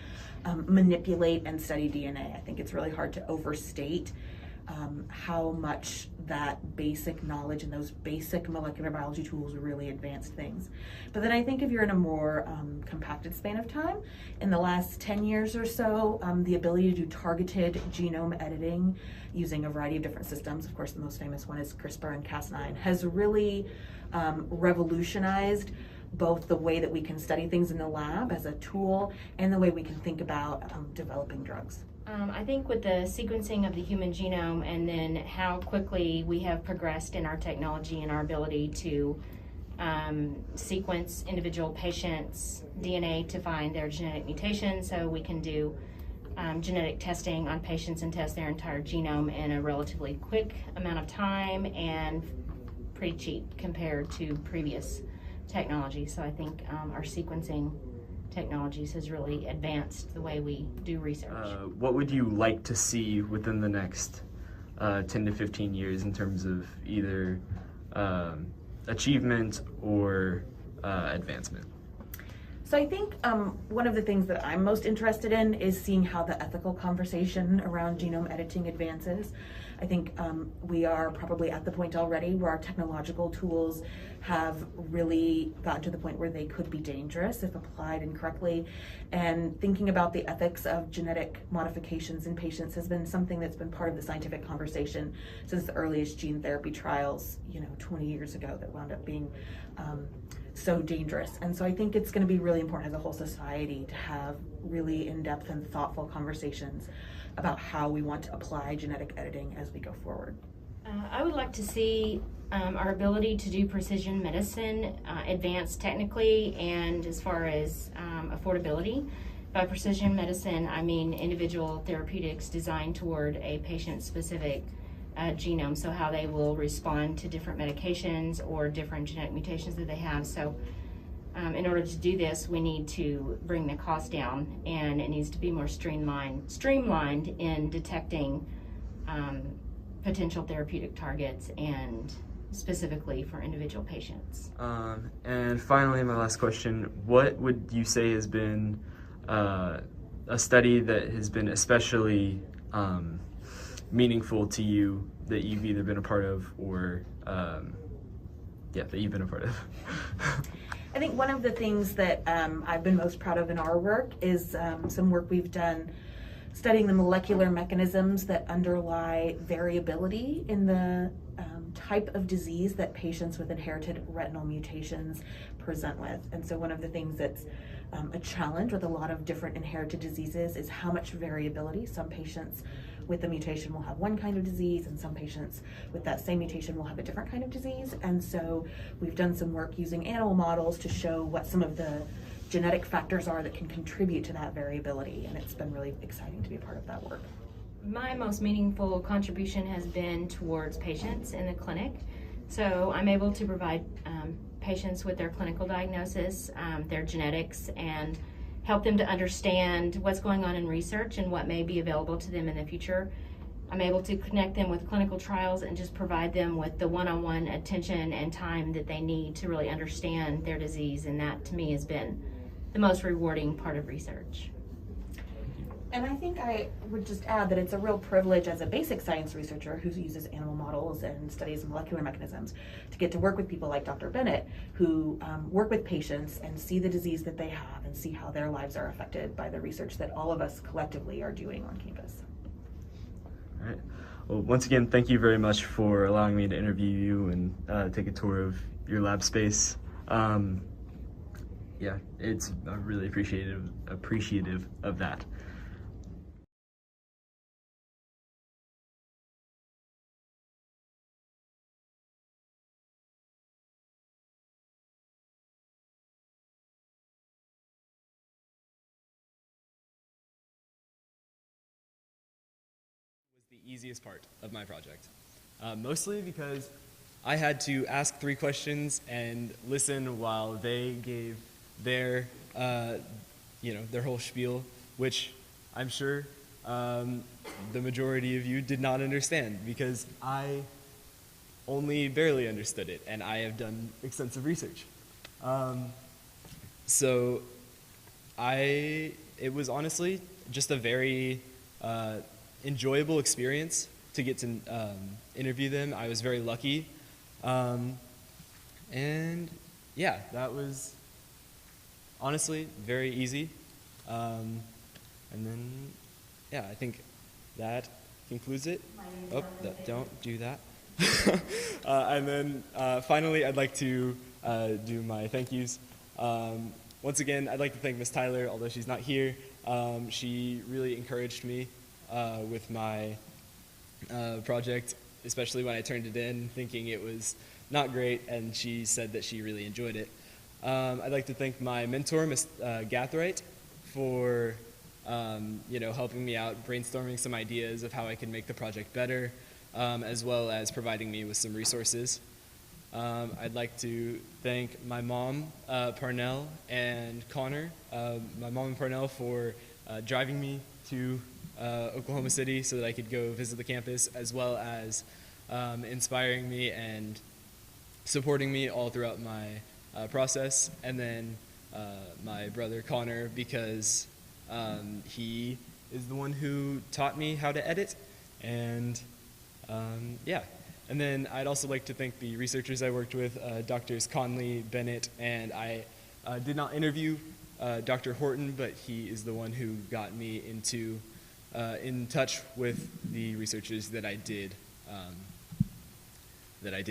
manipulate and study DNA. I think it's really hard to overstate how much that basic knowledge and those basic molecular biology tools really advanced things. But then I think if you're in a more compacted span of time, in the last 10 years or so, the ability to do targeted genome editing using a variety of different systems, of course the most famous one is CRISPR and Cas9, has really revolutionized both the way that we can study things in the lab as a tool and the way we can think about developing drugs. I think with the sequencing of the human genome and then how quickly we have progressed in our technology and our ability to sequence individual patients' DNA to find their genetic mutations, so we can do genetic testing on patients and test their entire genome in a relatively quick amount of time and pretty cheap compared to previous technology. So I think our sequencing technologies has really advanced the way we do research. What would you like to see within the next 10 to 15 years in terms of either achievement or advancement? So I think one of the things that I'm most interested in is seeing how the ethical conversation around genome editing advances. I think we are probably at the point already where our technological tools have really gotten to the point where they could be dangerous if applied incorrectly. And thinking about the ethics of genetic modifications in patients has been something that's been part of the scientific conversation since the earliest gene therapy trials, 20 years ago, that wound up being so dangerous. And so I think it's going to be really important as a whole society to have really in-depth and thoughtful conversations about how we want to apply genetic editing as we go forward. I would like to see our ability to do precision medicine advance technically and as far as affordability. By precision medicine, I mean individual therapeutics designed toward a patient-specific genome, so how they will respond to different medications or different genetic mutations that they have. So in order to do this, we need to bring the cost down, and it needs to be more streamlined in detecting potential therapeutic targets and specifically for individual patients. And finally, my last question, what would you say has been a study that has been especially meaningful to you that you've either been a part of or that you've been a part of? I think one of the things that I've been most proud of in our work is some work we've done studying the molecular mechanisms that underlie variability in the type of disease that patients with inherited retinal mutations present with. And so one of the things that's a challenge with a lot of different inherited diseases is how much variability some patients with the mutation will have one kind of disease, and some patients with that same mutation will have a different kind of disease. And so we've done some work using animal models to show what some of the genetic factors are that can contribute to that variability, and it's been really exciting to be a part of that work. My most meaningful contribution has been towards patients in the clinic. So I'm able to provide patients with their clinical diagnosis, their genetics, and help them to understand what's going on in research and what may be available to them in the future. I'm able to connect them with clinical trials and just provide them with the one-on-one attention and time that they need to really understand their disease, and that to me has been the most rewarding part of research. And I think I would just add that it's a real privilege as a basic science researcher who uses animal models and studies molecular mechanisms to get to work with people like Dr. Bennett, who work with patients and see the disease that they have and see how their lives are affected by the research that all of us collectively are doing on campus. All right. Well, once again, thank you very much for allowing me to interview you and take a tour of your lab space. Yeah, I'm really appreciative of that. The easiest part of my project, mostly because I had to ask 3 questions and listen while they gave their, their whole spiel, which I'm sure the majority of you did not understand because I only barely understood it, and I have done extensive research. So it was honestly just a very enjoyable experience to get to interview them. I was very lucky. And yeah, that was honestly very easy. And then, yeah, I think that concludes it. Oh, don't do that. And then finally, I'd like to do my thank yous. Once again, I'd like to thank Ms. Tyler, although she's not here. She really encouraged me with my project, especially when I turned it in thinking it was not great, and she said that she really enjoyed it. I'd like to thank my mentor, Ms. Gathright, for helping me out, brainstorming some ideas of how I could make the project better, as well as providing me with some resources. I'd like to thank my mom, Parnell, and Connor, my mom and Parnell, for driving me to Oklahoma City so that I could go visit the campus, as well as inspiring me and supporting me all throughout my process. And then my brother Connor, because he is the one who taught me how to edit. And yeah. And then I'd also like to thank the researchers I worked with, Drs. Conley, Bennett, and I did not interview Dr. Horton, but he is the one who got me in touch with the researchers that I did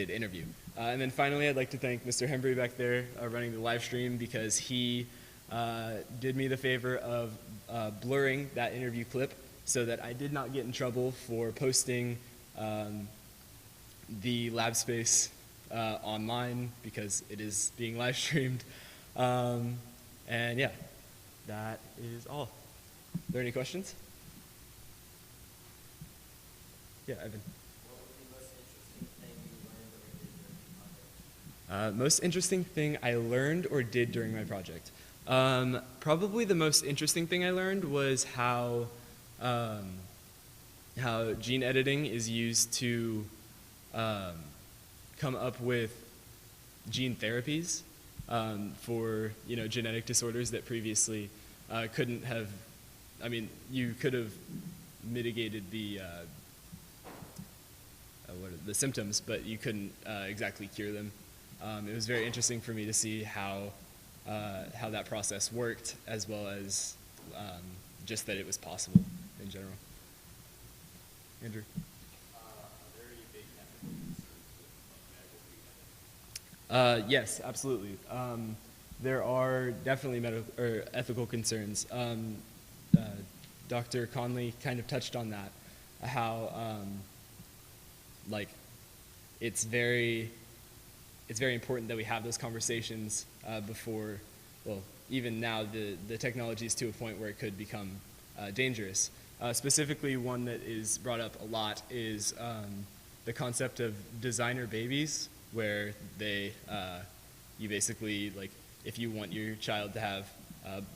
interview. And then finally, I'd like to thank Mr. Hembry back there running the live stream, because he did me the favor of blurring that interview clip so that I did not get in trouble for posting the lab space online, because it is being live streamed. And yeah, that is all. Are there any questions? Yeah, Evan. What would be the most interesting thing you learned or did during your project? Most interesting thing I learned or did during my project. Probably the most interesting thing I learned was how gene editing is used to come up with gene therapies for genetic disorders that previously couldn't have. I mean, you could have mitigated the symptoms, but you couldn't exactly cure them. It was very interesting for me to see how that process worked, as well as just that it was possible in general. Andrew? Yes, absolutely. There are definitely ethical concerns. Dr. Conley kind of touched on that. how like it's very important that we have those conversations before, well, even now the technology is to a point where it could become dangerous. Specifically, one that is brought up a lot is the concept of designer babies, where you basically, like, if you want your child to have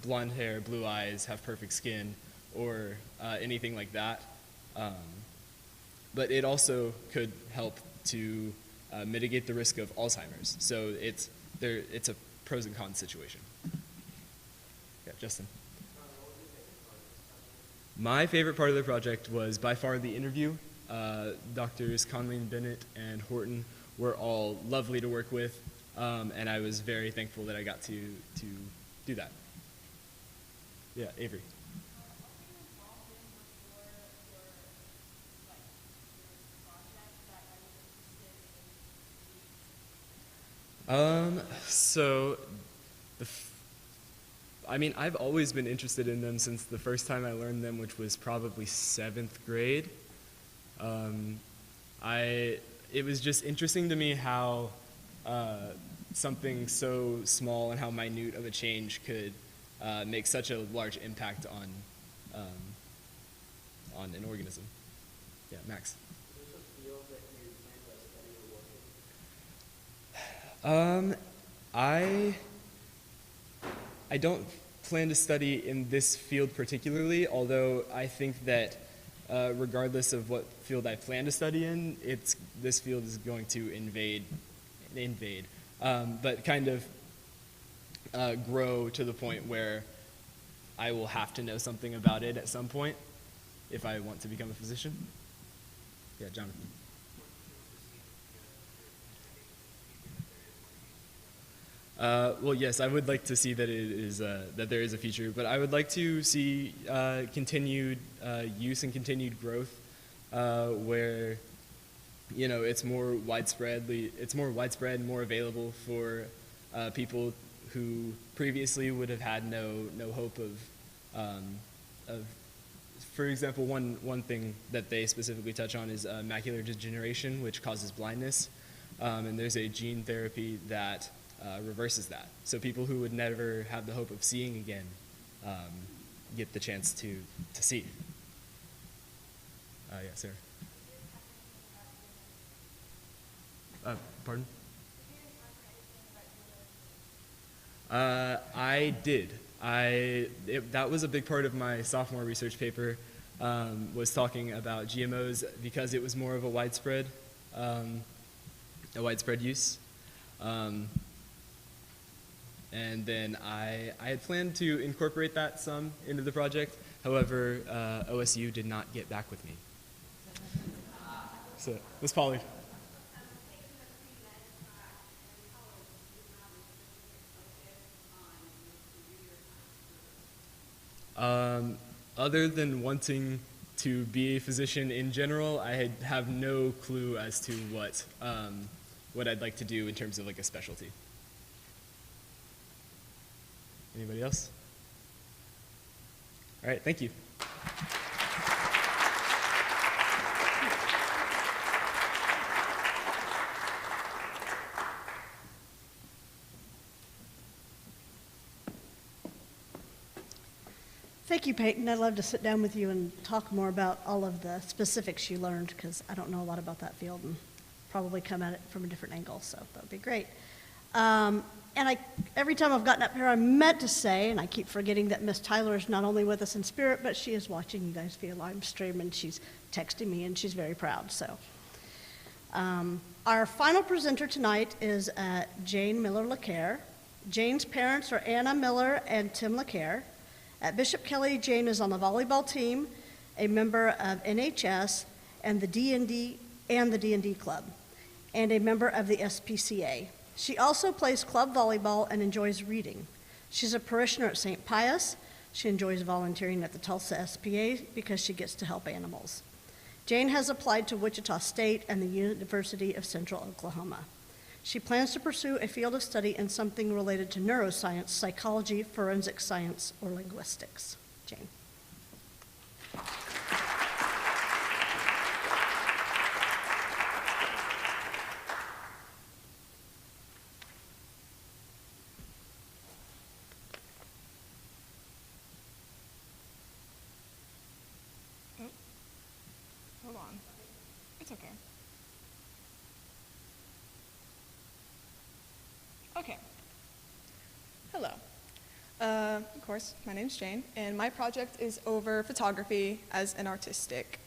blonde hair, blue eyes, have perfect skin, or anything like that. But it also could help to mitigate the risk of Alzheimer's. So it's a pros and cons situation. Yeah, Justin. My favorite part of the project was by far the interview. Doctors Conley, Bennett, and Horton were all lovely to work with, and I was very thankful that I got to do that. Yeah, Avery. So, I've always been interested in them since the first time I learned them, which was probably 7th grade. It was just interesting to me how something so small and how minute of a change could make such a large impact on an organism. Yeah, Max. Is this a field that you plan to study or work in? I don't plan to study in this field particularly, although I think that regardless of what field I plan to study in, this field is going to invade, but kind of grow to the point where I will have to know something about it at some point if I want to become a physician. Yeah, Jonathan. Well, yes, I would like to see that that there is a future, but I would like to see continued use and continued growth, where it's more widespread, more available for people who previously would have had no hope of. For example, one thing that they specifically touch on is macular degeneration, which causes blindness, and there's a gene therapy that reverses that. So people who would never have the hope of seeing again get the chance to see. Yeah, Sarah. Pardon? I did. That was a big part of my sophomore research paper, was talking about GMOs because it was more of a widespread use. And then I had planned to incorporate that some into the project. However, OSU did not get back with me. So, Ms. Pollard. Other than wanting to be a physician in general, I have no clue as to what I'd like to do in terms of like a specialty. Anybody else? All right, thank you. Thank you, Payton. I'd love to sit down with you and talk more about all of the specifics you learned, because I don't know a lot about that field and probably come at it from a different angle, so that would be great. And every time I've gotten up here, I meant to say, and I keep forgetting that Miss Tyler is not only with us in spirit, but she is watching you guys via live stream, and she's texting me, and she's very proud. So, our final presenter tonight is Jane Miller-Laquerre. Jane's parents are Anna Miller and Tim LaCare. At Bishop Kelly, Jane is on the volleyball team, a member of NHS and the D&D club, and a member of the SPCA. She also plays club volleyball and enjoys reading. She's a parishioner at St. Pius. She enjoys volunteering at the Tulsa SPA because she gets to help animals. Jane has applied to Wichita State and the University of Central Oklahoma. She plans to pursue a field of study in something related to neuroscience, psychology, forensic science, or linguistics. Jane. That's okay. Okay. Hello. Of course, my name's Jane, and my project is over photography as an artistic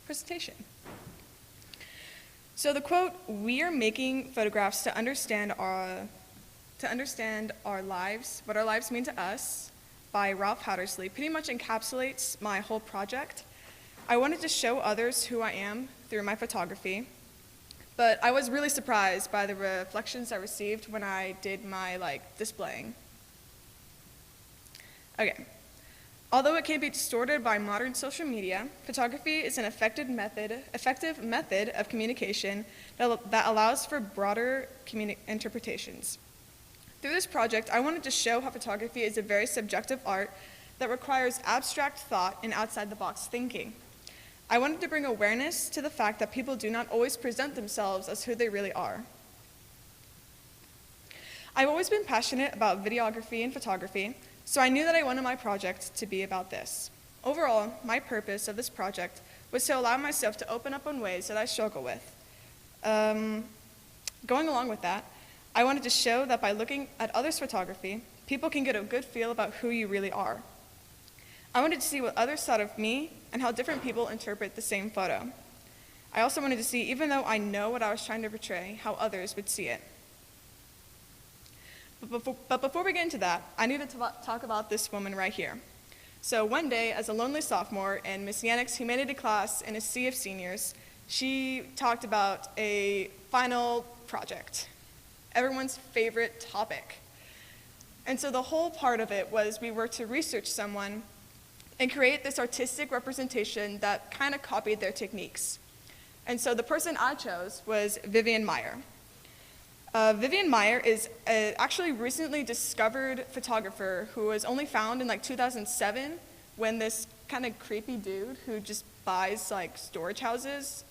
presentation. So the quote, "We are making photographs to understand our lives, what our lives mean to us," by Ralph Hattersley, pretty much encapsulates my whole project. I wanted to show others who I am through my photography, but I was really surprised by the reflections I received when I did my displaying. Okay. Although it can be distorted by modern social media, photography is an effective method of communication that allows for broader interpretations. Through this project, I wanted to show how photography is a very subjective art that requires abstract thought and outside-the-box thinking. I wanted to bring awareness to the fact that people do not always present themselves as who they really are. I've always been passionate about videography and photography, so I knew that I wanted my project to be about this. Overall, my purpose of this project was to allow myself to open up on ways that I struggle with. Going along with that, I wanted to show that by looking at others' photography, people can get a good feel about who you really are. I wanted to see what others thought of me and how different people interpret the same photo. I also wanted to see, even though I know what I was trying to portray, how others would see it. But before we get into that, I needed to talk about this woman right here. So one day, as a lonely sophomore in Miss Yannick's humanity class in a sea of seniors, she talked about a final project, everyone's favorite topic. And so the whole part of it was we were to research someone and create this artistic representation that kind of copied their techniques. And so the person I chose was Vivian Maier. Vivian Maier is an actually recently discovered photographer who was only found in 2007 when this kind of creepy dude who just buys storage houses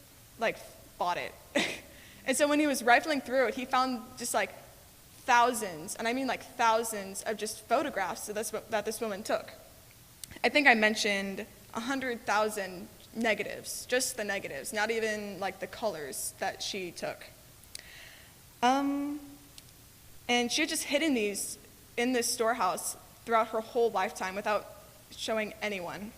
bought it. And so when he was rifling through it, he found just thousands, and I mean thousands of just photographs that this woman took. I think I mentioned 100,000 negatives, just the negatives, not even the colors that she took. And she had just hidden these in this storehouse throughout her whole lifetime without showing anyone.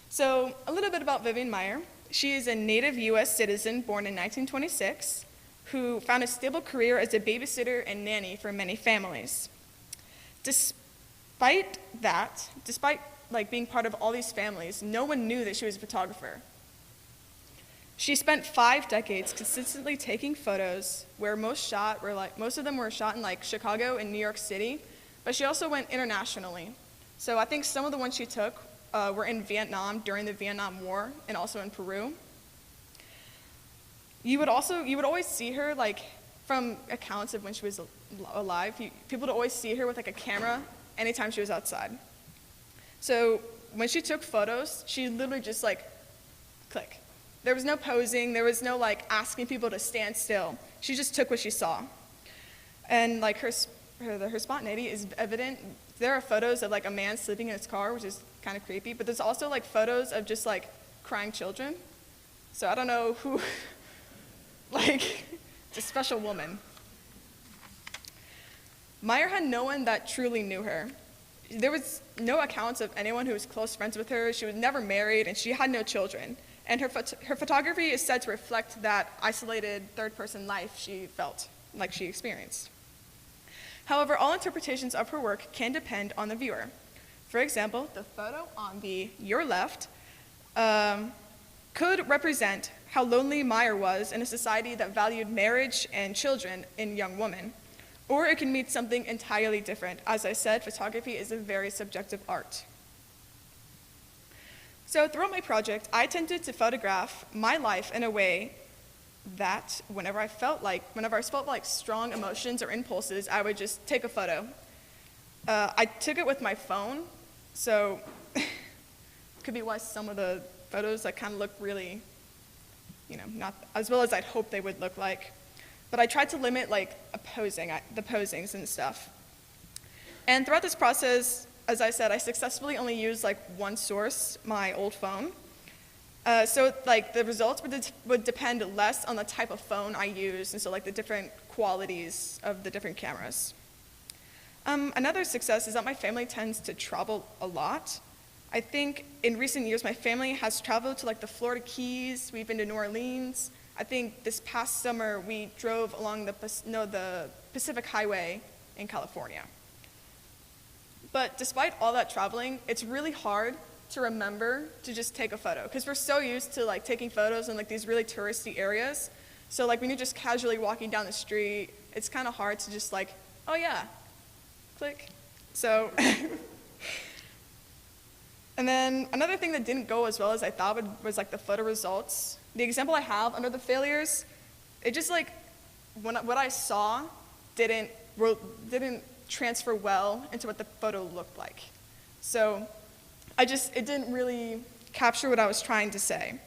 So a little bit about Vivian Maier. She is a native U.S. citizen born in 1926 who found a stable career as a babysitter and nanny for many families. Despite being part of all these families, no one knew that she was a photographer. She spent 5 decades consistently taking photos where most of them were shot in Chicago and New York City, but she also went internationally. So I think some of the ones she took were in Vietnam during the Vietnam War and also in Peru. You would always see her from accounts of when she was alive. People would always see her with a camera anytime she was outside. So when she took photos, she literally just click. There was no posing, there was no asking people to stand still. She just took what she saw. And her spontaneity is evident. There are photos of a man sleeping in his car, which is kind of creepy, but there's also photos of just crying children. So I don't know who, it's a special woman. Maier had no one that truly knew her. There was no accounts of anyone who was close friends with her. She was never married, and she had no children. And her photography is said to reflect that isolated third-person life she felt like she experienced. However, all interpretations of her work can depend on the viewer. For example, the photo on your left could represent how lonely Maier was in a society that valued marriage and children in young women. Or it can mean something entirely different. As I said, photography is a very subjective art. So throughout my project, I tended to photograph my life in a way that whenever I felt strong emotions or impulses, I would just take a photo. I took it with my phone, so could be why some of the photos kind of look really, not as well as I'd hope they would look like. But I tried to limit the posings and stuff. And throughout this process, as I said, I successfully only used one source, my old phone. So like the results would depend less on the type of phone I use, and so like the different qualities of the different cameras. Another success is that my family tends to travel a lot. I think in recent years my family has traveled to like the Florida Keys, we've been to New Orleans. I think this past summer we drove along the Pacific Highway in California. But despite all that traveling, it's really hard to remember to just take a photo because we're so used to like taking photos in like these really touristy areas. So like when you're just casually walking down the street, it's kind of hard to just like, oh yeah, click. So, and then another thing that didn't go as well as I thought was like the photo results. The example I have under the failures, it just like, what I saw didn't transfer well into what the photo looked like. So it didn't really capture what I was trying to say.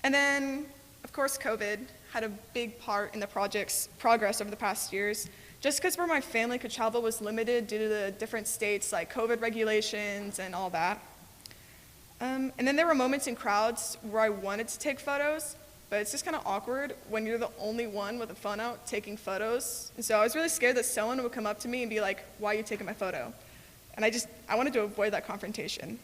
And then, of course, COVID had a big part in the project's progress over the past years. Just because where my family could travel was limited due to the different states, like COVID regulations and all that. And then there were moments in crowds where I wanted to take photos, but it's just kind of awkward when you're the only one with a phone out taking photos. And so I was really scared that someone would come up to me and be like, why are you taking my photo? And I wanted to avoid that confrontation.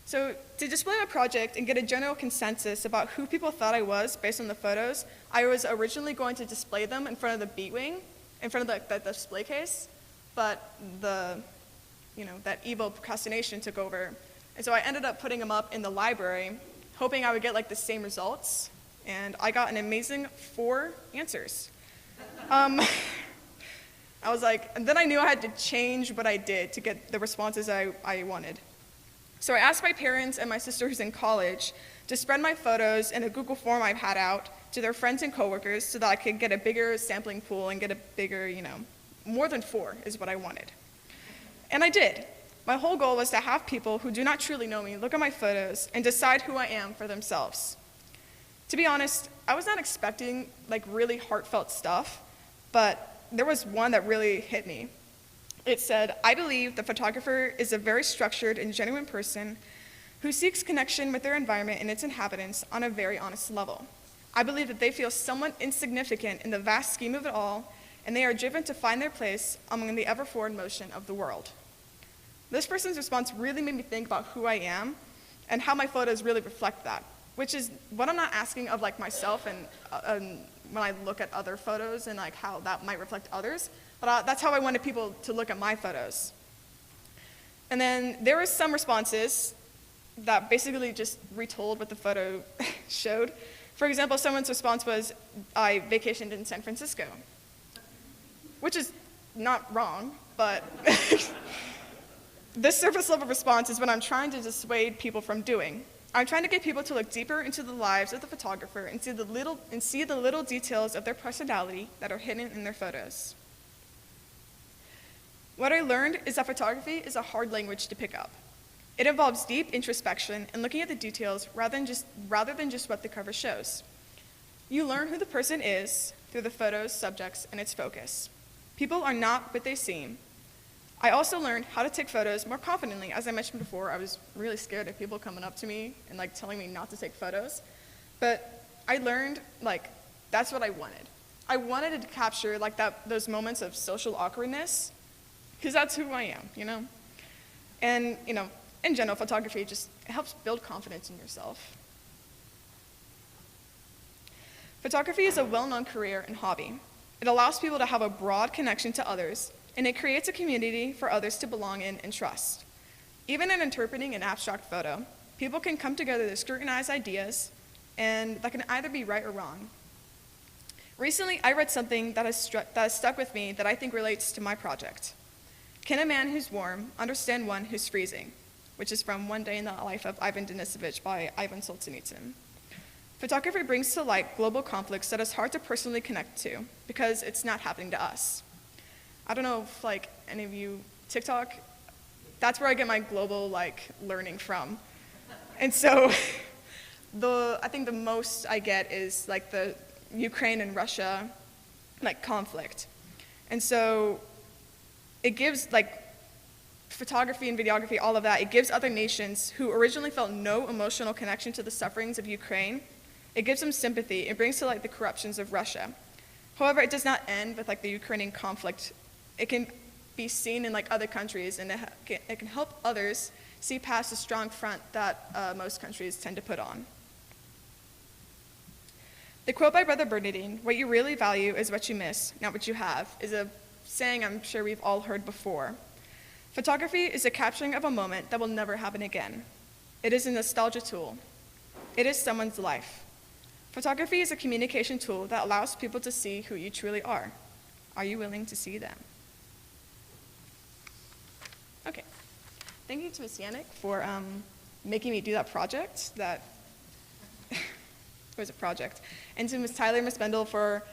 So to display my project and get a general consensus about who people thought I was based on the photos, I was originally going to display them in front of the B-wing, in front of the display case, but that evil procrastination took over. And so I ended up putting them up in the library, hoping I would get like the same results, and I got an amazing 4 answers. I was like, and then I knew I had to change what I did to get the responses I wanted. So I asked my parents and my sister who's in college to spread my photos in a Google form I've had out to their friends and coworkers so that I could get a bigger sampling pool and get a bigger, more than 4 is what I wanted. And I did. My whole goal was to have people who do not truly know me look at my photos and decide who I am for themselves. To be honest, I was not expecting like really heartfelt stuff, but there was one that really hit me. It said, I believe the photographer is a very structured and genuine person who seeks connection with their environment and its inhabitants on a very honest level. I believe that they feel somewhat insignificant in the vast scheme of it all, and they are driven to find their place among the ever-forward motion of the world. This person's response really made me think about who I am and how my photos really reflect that, which is what I'm not asking of like myself and when I look at other photos and like how that might reflect others, but that's how I wanted people to look at my photos. And then there were some responses that basically just retold what the photo showed. For example, someone's response was, I vacationed in San Francisco, which is not wrong, but this surface level response is what I'm trying to dissuade people from doing. I'm trying to get people to look deeper into the lives of the photographer and see the little details of their personality that are hidden in their photos. What I learned is that photography is a hard language to pick up. It involves deep introspection and looking at the details rather than just what the cover shows. You learn who the person is through the photos, subjects, and its focus. People are not what they seem. I also learned how to take photos more confidently. As I mentioned before, I was really scared of people coming up to me and like telling me not to take photos. But I learned that's what I wanted. I wanted to capture those moments of social awkwardness because that's who I am, And, in general, photography it helps build confidence in yourself. Photography is a well-known career and hobby. It allows people to have a broad connection to others, and it creates a community for others to belong in and trust. Even in interpreting an abstract photo, people can come together to scrutinize ideas, and that can either be right or wrong. Recently, I read something that has stuck with me that I think relates to my project. Can a man who's warm understand one who's freezing? Which is from One Day in the Life of Ivan Denisovich by Ivan Solzhenitsyn. Photography brings to light global conflicts that is hard to personally connect to because it's not happening to us. I don't know if any of you TikTok, that's where I get my global learning from. And so I think the most I get is the Ukraine and Russia conflict. And so it gives photography and videography, all of that, it gives other nations who originally felt no emotional connection to the sufferings of Ukraine, it gives them sympathy. It brings to light the corruptions of Russia. However, it does not end with like the Ukrainian conflict. It can be seen in like other countries, and it can help others see past the strong front that most countries tend to put on. The quote by Brother Bernardine, "What you really value is what you miss, not what you have," is a saying I'm sure we've all heard before. Photography is a capturing of a moment that will never happen again. It is a nostalgia tool. It is someone's life. Photography is a communication tool that allows people to see who you truly are. Are you willing to see them? Okay. Thank you to Ms. Yannick for making me do that project. That it was a project. And to Ms. Tyler, Ms. Bendel for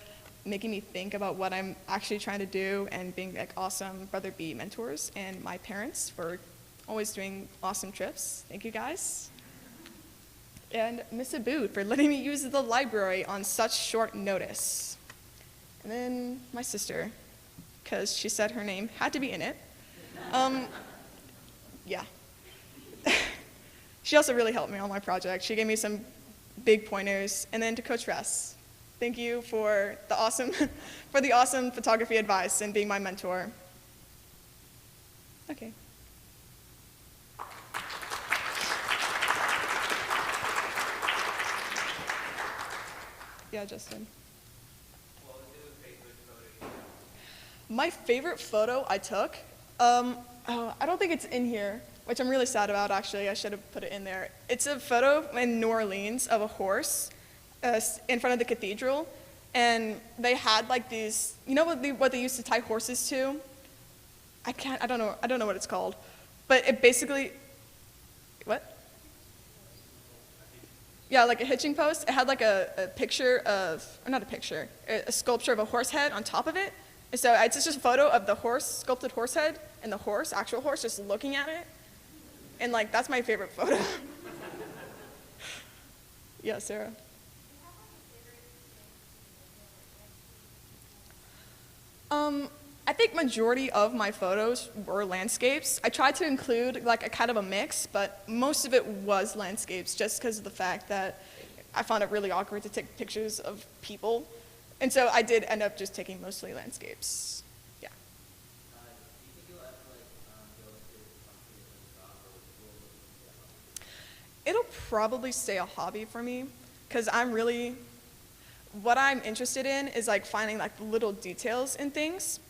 making me think about what I'm actually trying to do and being like awesome Brother B mentors, and my parents for always doing awesome trips. Thank you guys. And Miss Abood for letting me use the library on such short notice. And then my sister, because she said her name had to be in it. Yeah. She also really helped me on my project. She gave me some big pointers. And then to Coach Ress, thank you for the awesome photography advice and being my mentor. Okay. Yeah, Justin. My favorite photo I took, I don't think it's in here, which I'm really sad about, actually. I should have put it in there. It's a photo in New Orleans of a horse in front of the cathedral, and they had like these, you know what they used to tie horses to? I don't know what it's called, but it basically, what? Yeah, like a hitching post. It had like a picture of, or not a picture, a sculpture of a horse head on top of it. And so it's just a photo of the horse, sculpted horse head, and the horse, actual horse, just looking at it. And like, that's my favorite photo. Yeah, Sarah. I think majority of my photos were landscapes. I tried to include like a kind of a mix, but most of it was landscapes just because of the fact that I found it really awkward to take pictures of people. And so I did end up just taking mostly landscapes. Yeah. It'll probably stay a hobby for me because what I'm interested in is like finding like little details in things.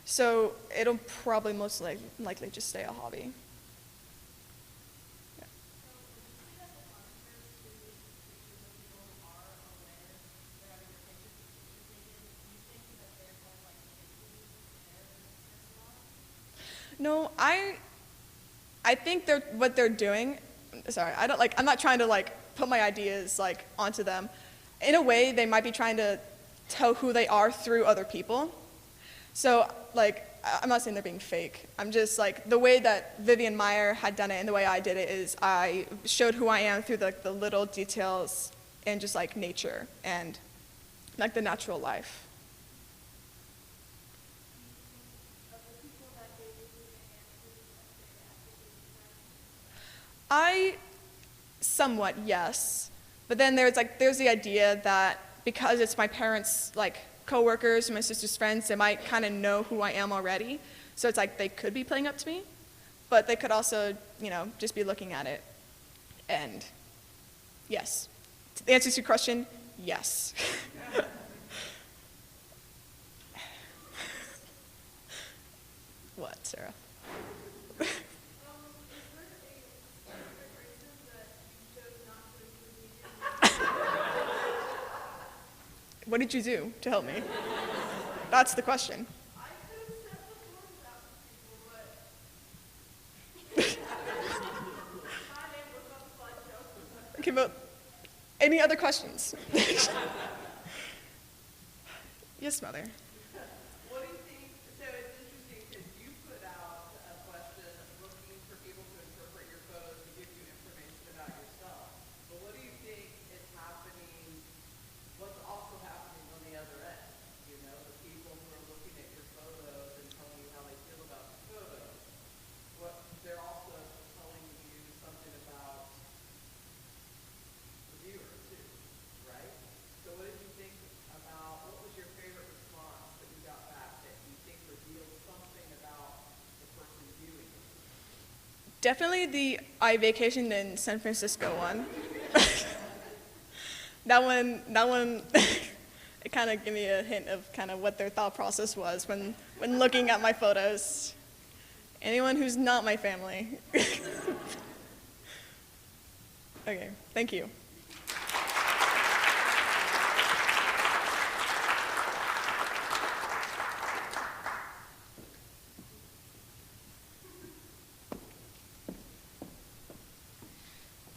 So it'll probably most likely just stay a hobby. Yeah. No, I think what they're doing. Sorry, I'm not trying to like put my ideas like onto them. In a way, they might be trying to tell who they are through other people. So, like, I'm not saying they're being fake. I'm just, like, the way that Vivian Meyer had done it and the way I did it is I showed who I am through, the little details in just, like, nature and, like, the natural life. Somewhat, yes. But then there's the idea that because it's my parents' like coworkers and my sister's friends, they might kind of know who I am already. So it's like they could be playing up to me, but they could also, just be looking at it. And yes, the answer to your question, yes. What, Sarah? What did you do to help me? That's the question. Okay, but any other questions? Yes, Mother. What do you think? So it's interesting because you put out a question looking for people to interpret your photos to give you information about yourself. But what do you think is happening? What's also happening on the other end? The people who are looking at your photos and telling you how they feel about the photos. What Definitely the I vacationed in San Francisco one. that one, it kind of gave me a hint of kind of what their thought process was when looking at my photos. Anyone who's not my family. Okay, thank you.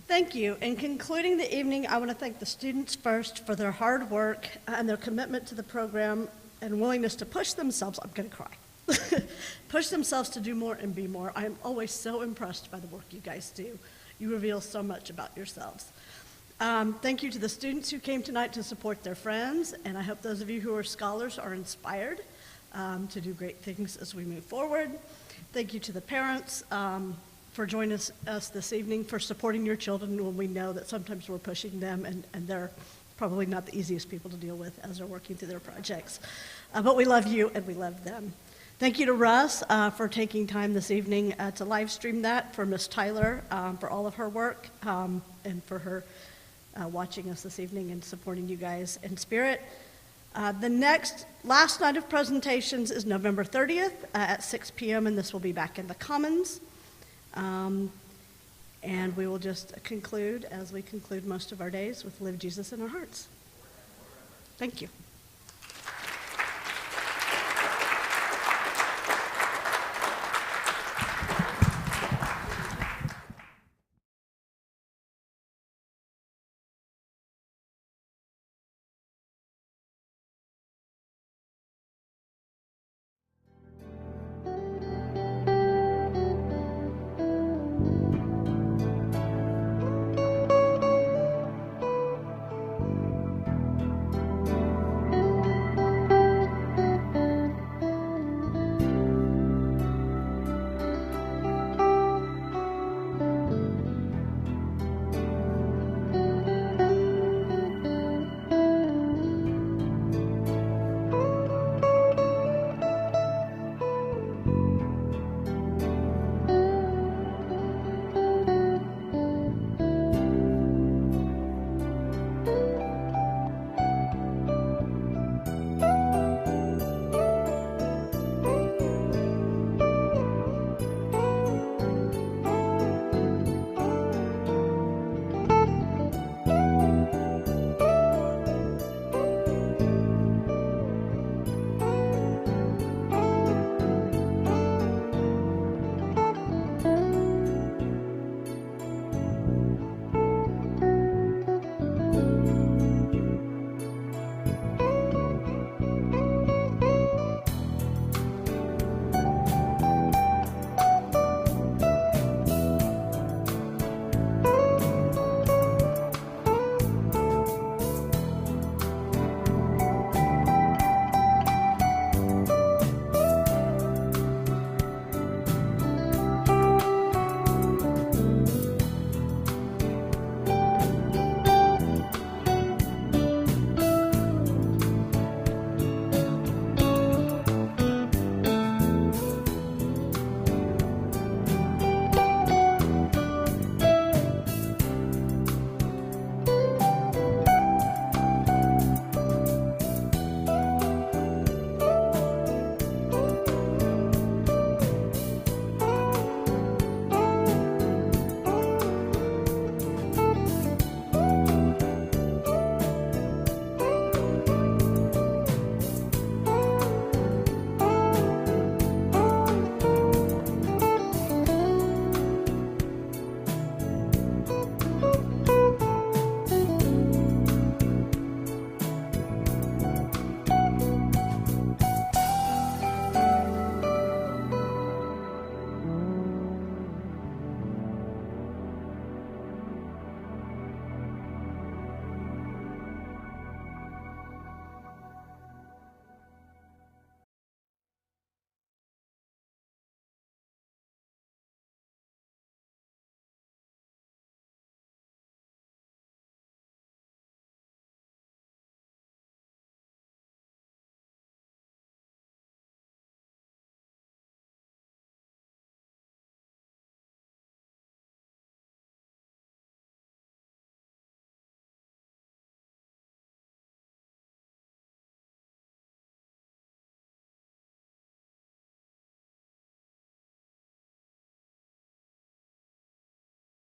Thank you. In concluding the evening, I want to thank the students first for their hard work and their commitment to the program and willingness to push themselves. I'm going to cry. Push themselves to do more and be more. I am always so impressed by the work you guys do. You reveal so much about yourselves. Thank you to the students who came tonight to support their friends, and I hope those of you who are scholars are inspired to do great things as we move forward. Thank you to the parents for joining us this evening, for supporting your children when we know that sometimes we're pushing them and they're probably not the easiest people to deal with as they're working through their projects. But we love you and we love them. Thank you to Russ for taking time this evening to live stream that, for Miss Tyler for all of her work, and for her watching us this evening and supporting you guys in spirit. The last night of presentations is November 30th at 6 p.m. and this will be back in the Commons. And we will just conclude, as we conclude most of our days, with Live Jesus in Our Hearts. Thank you.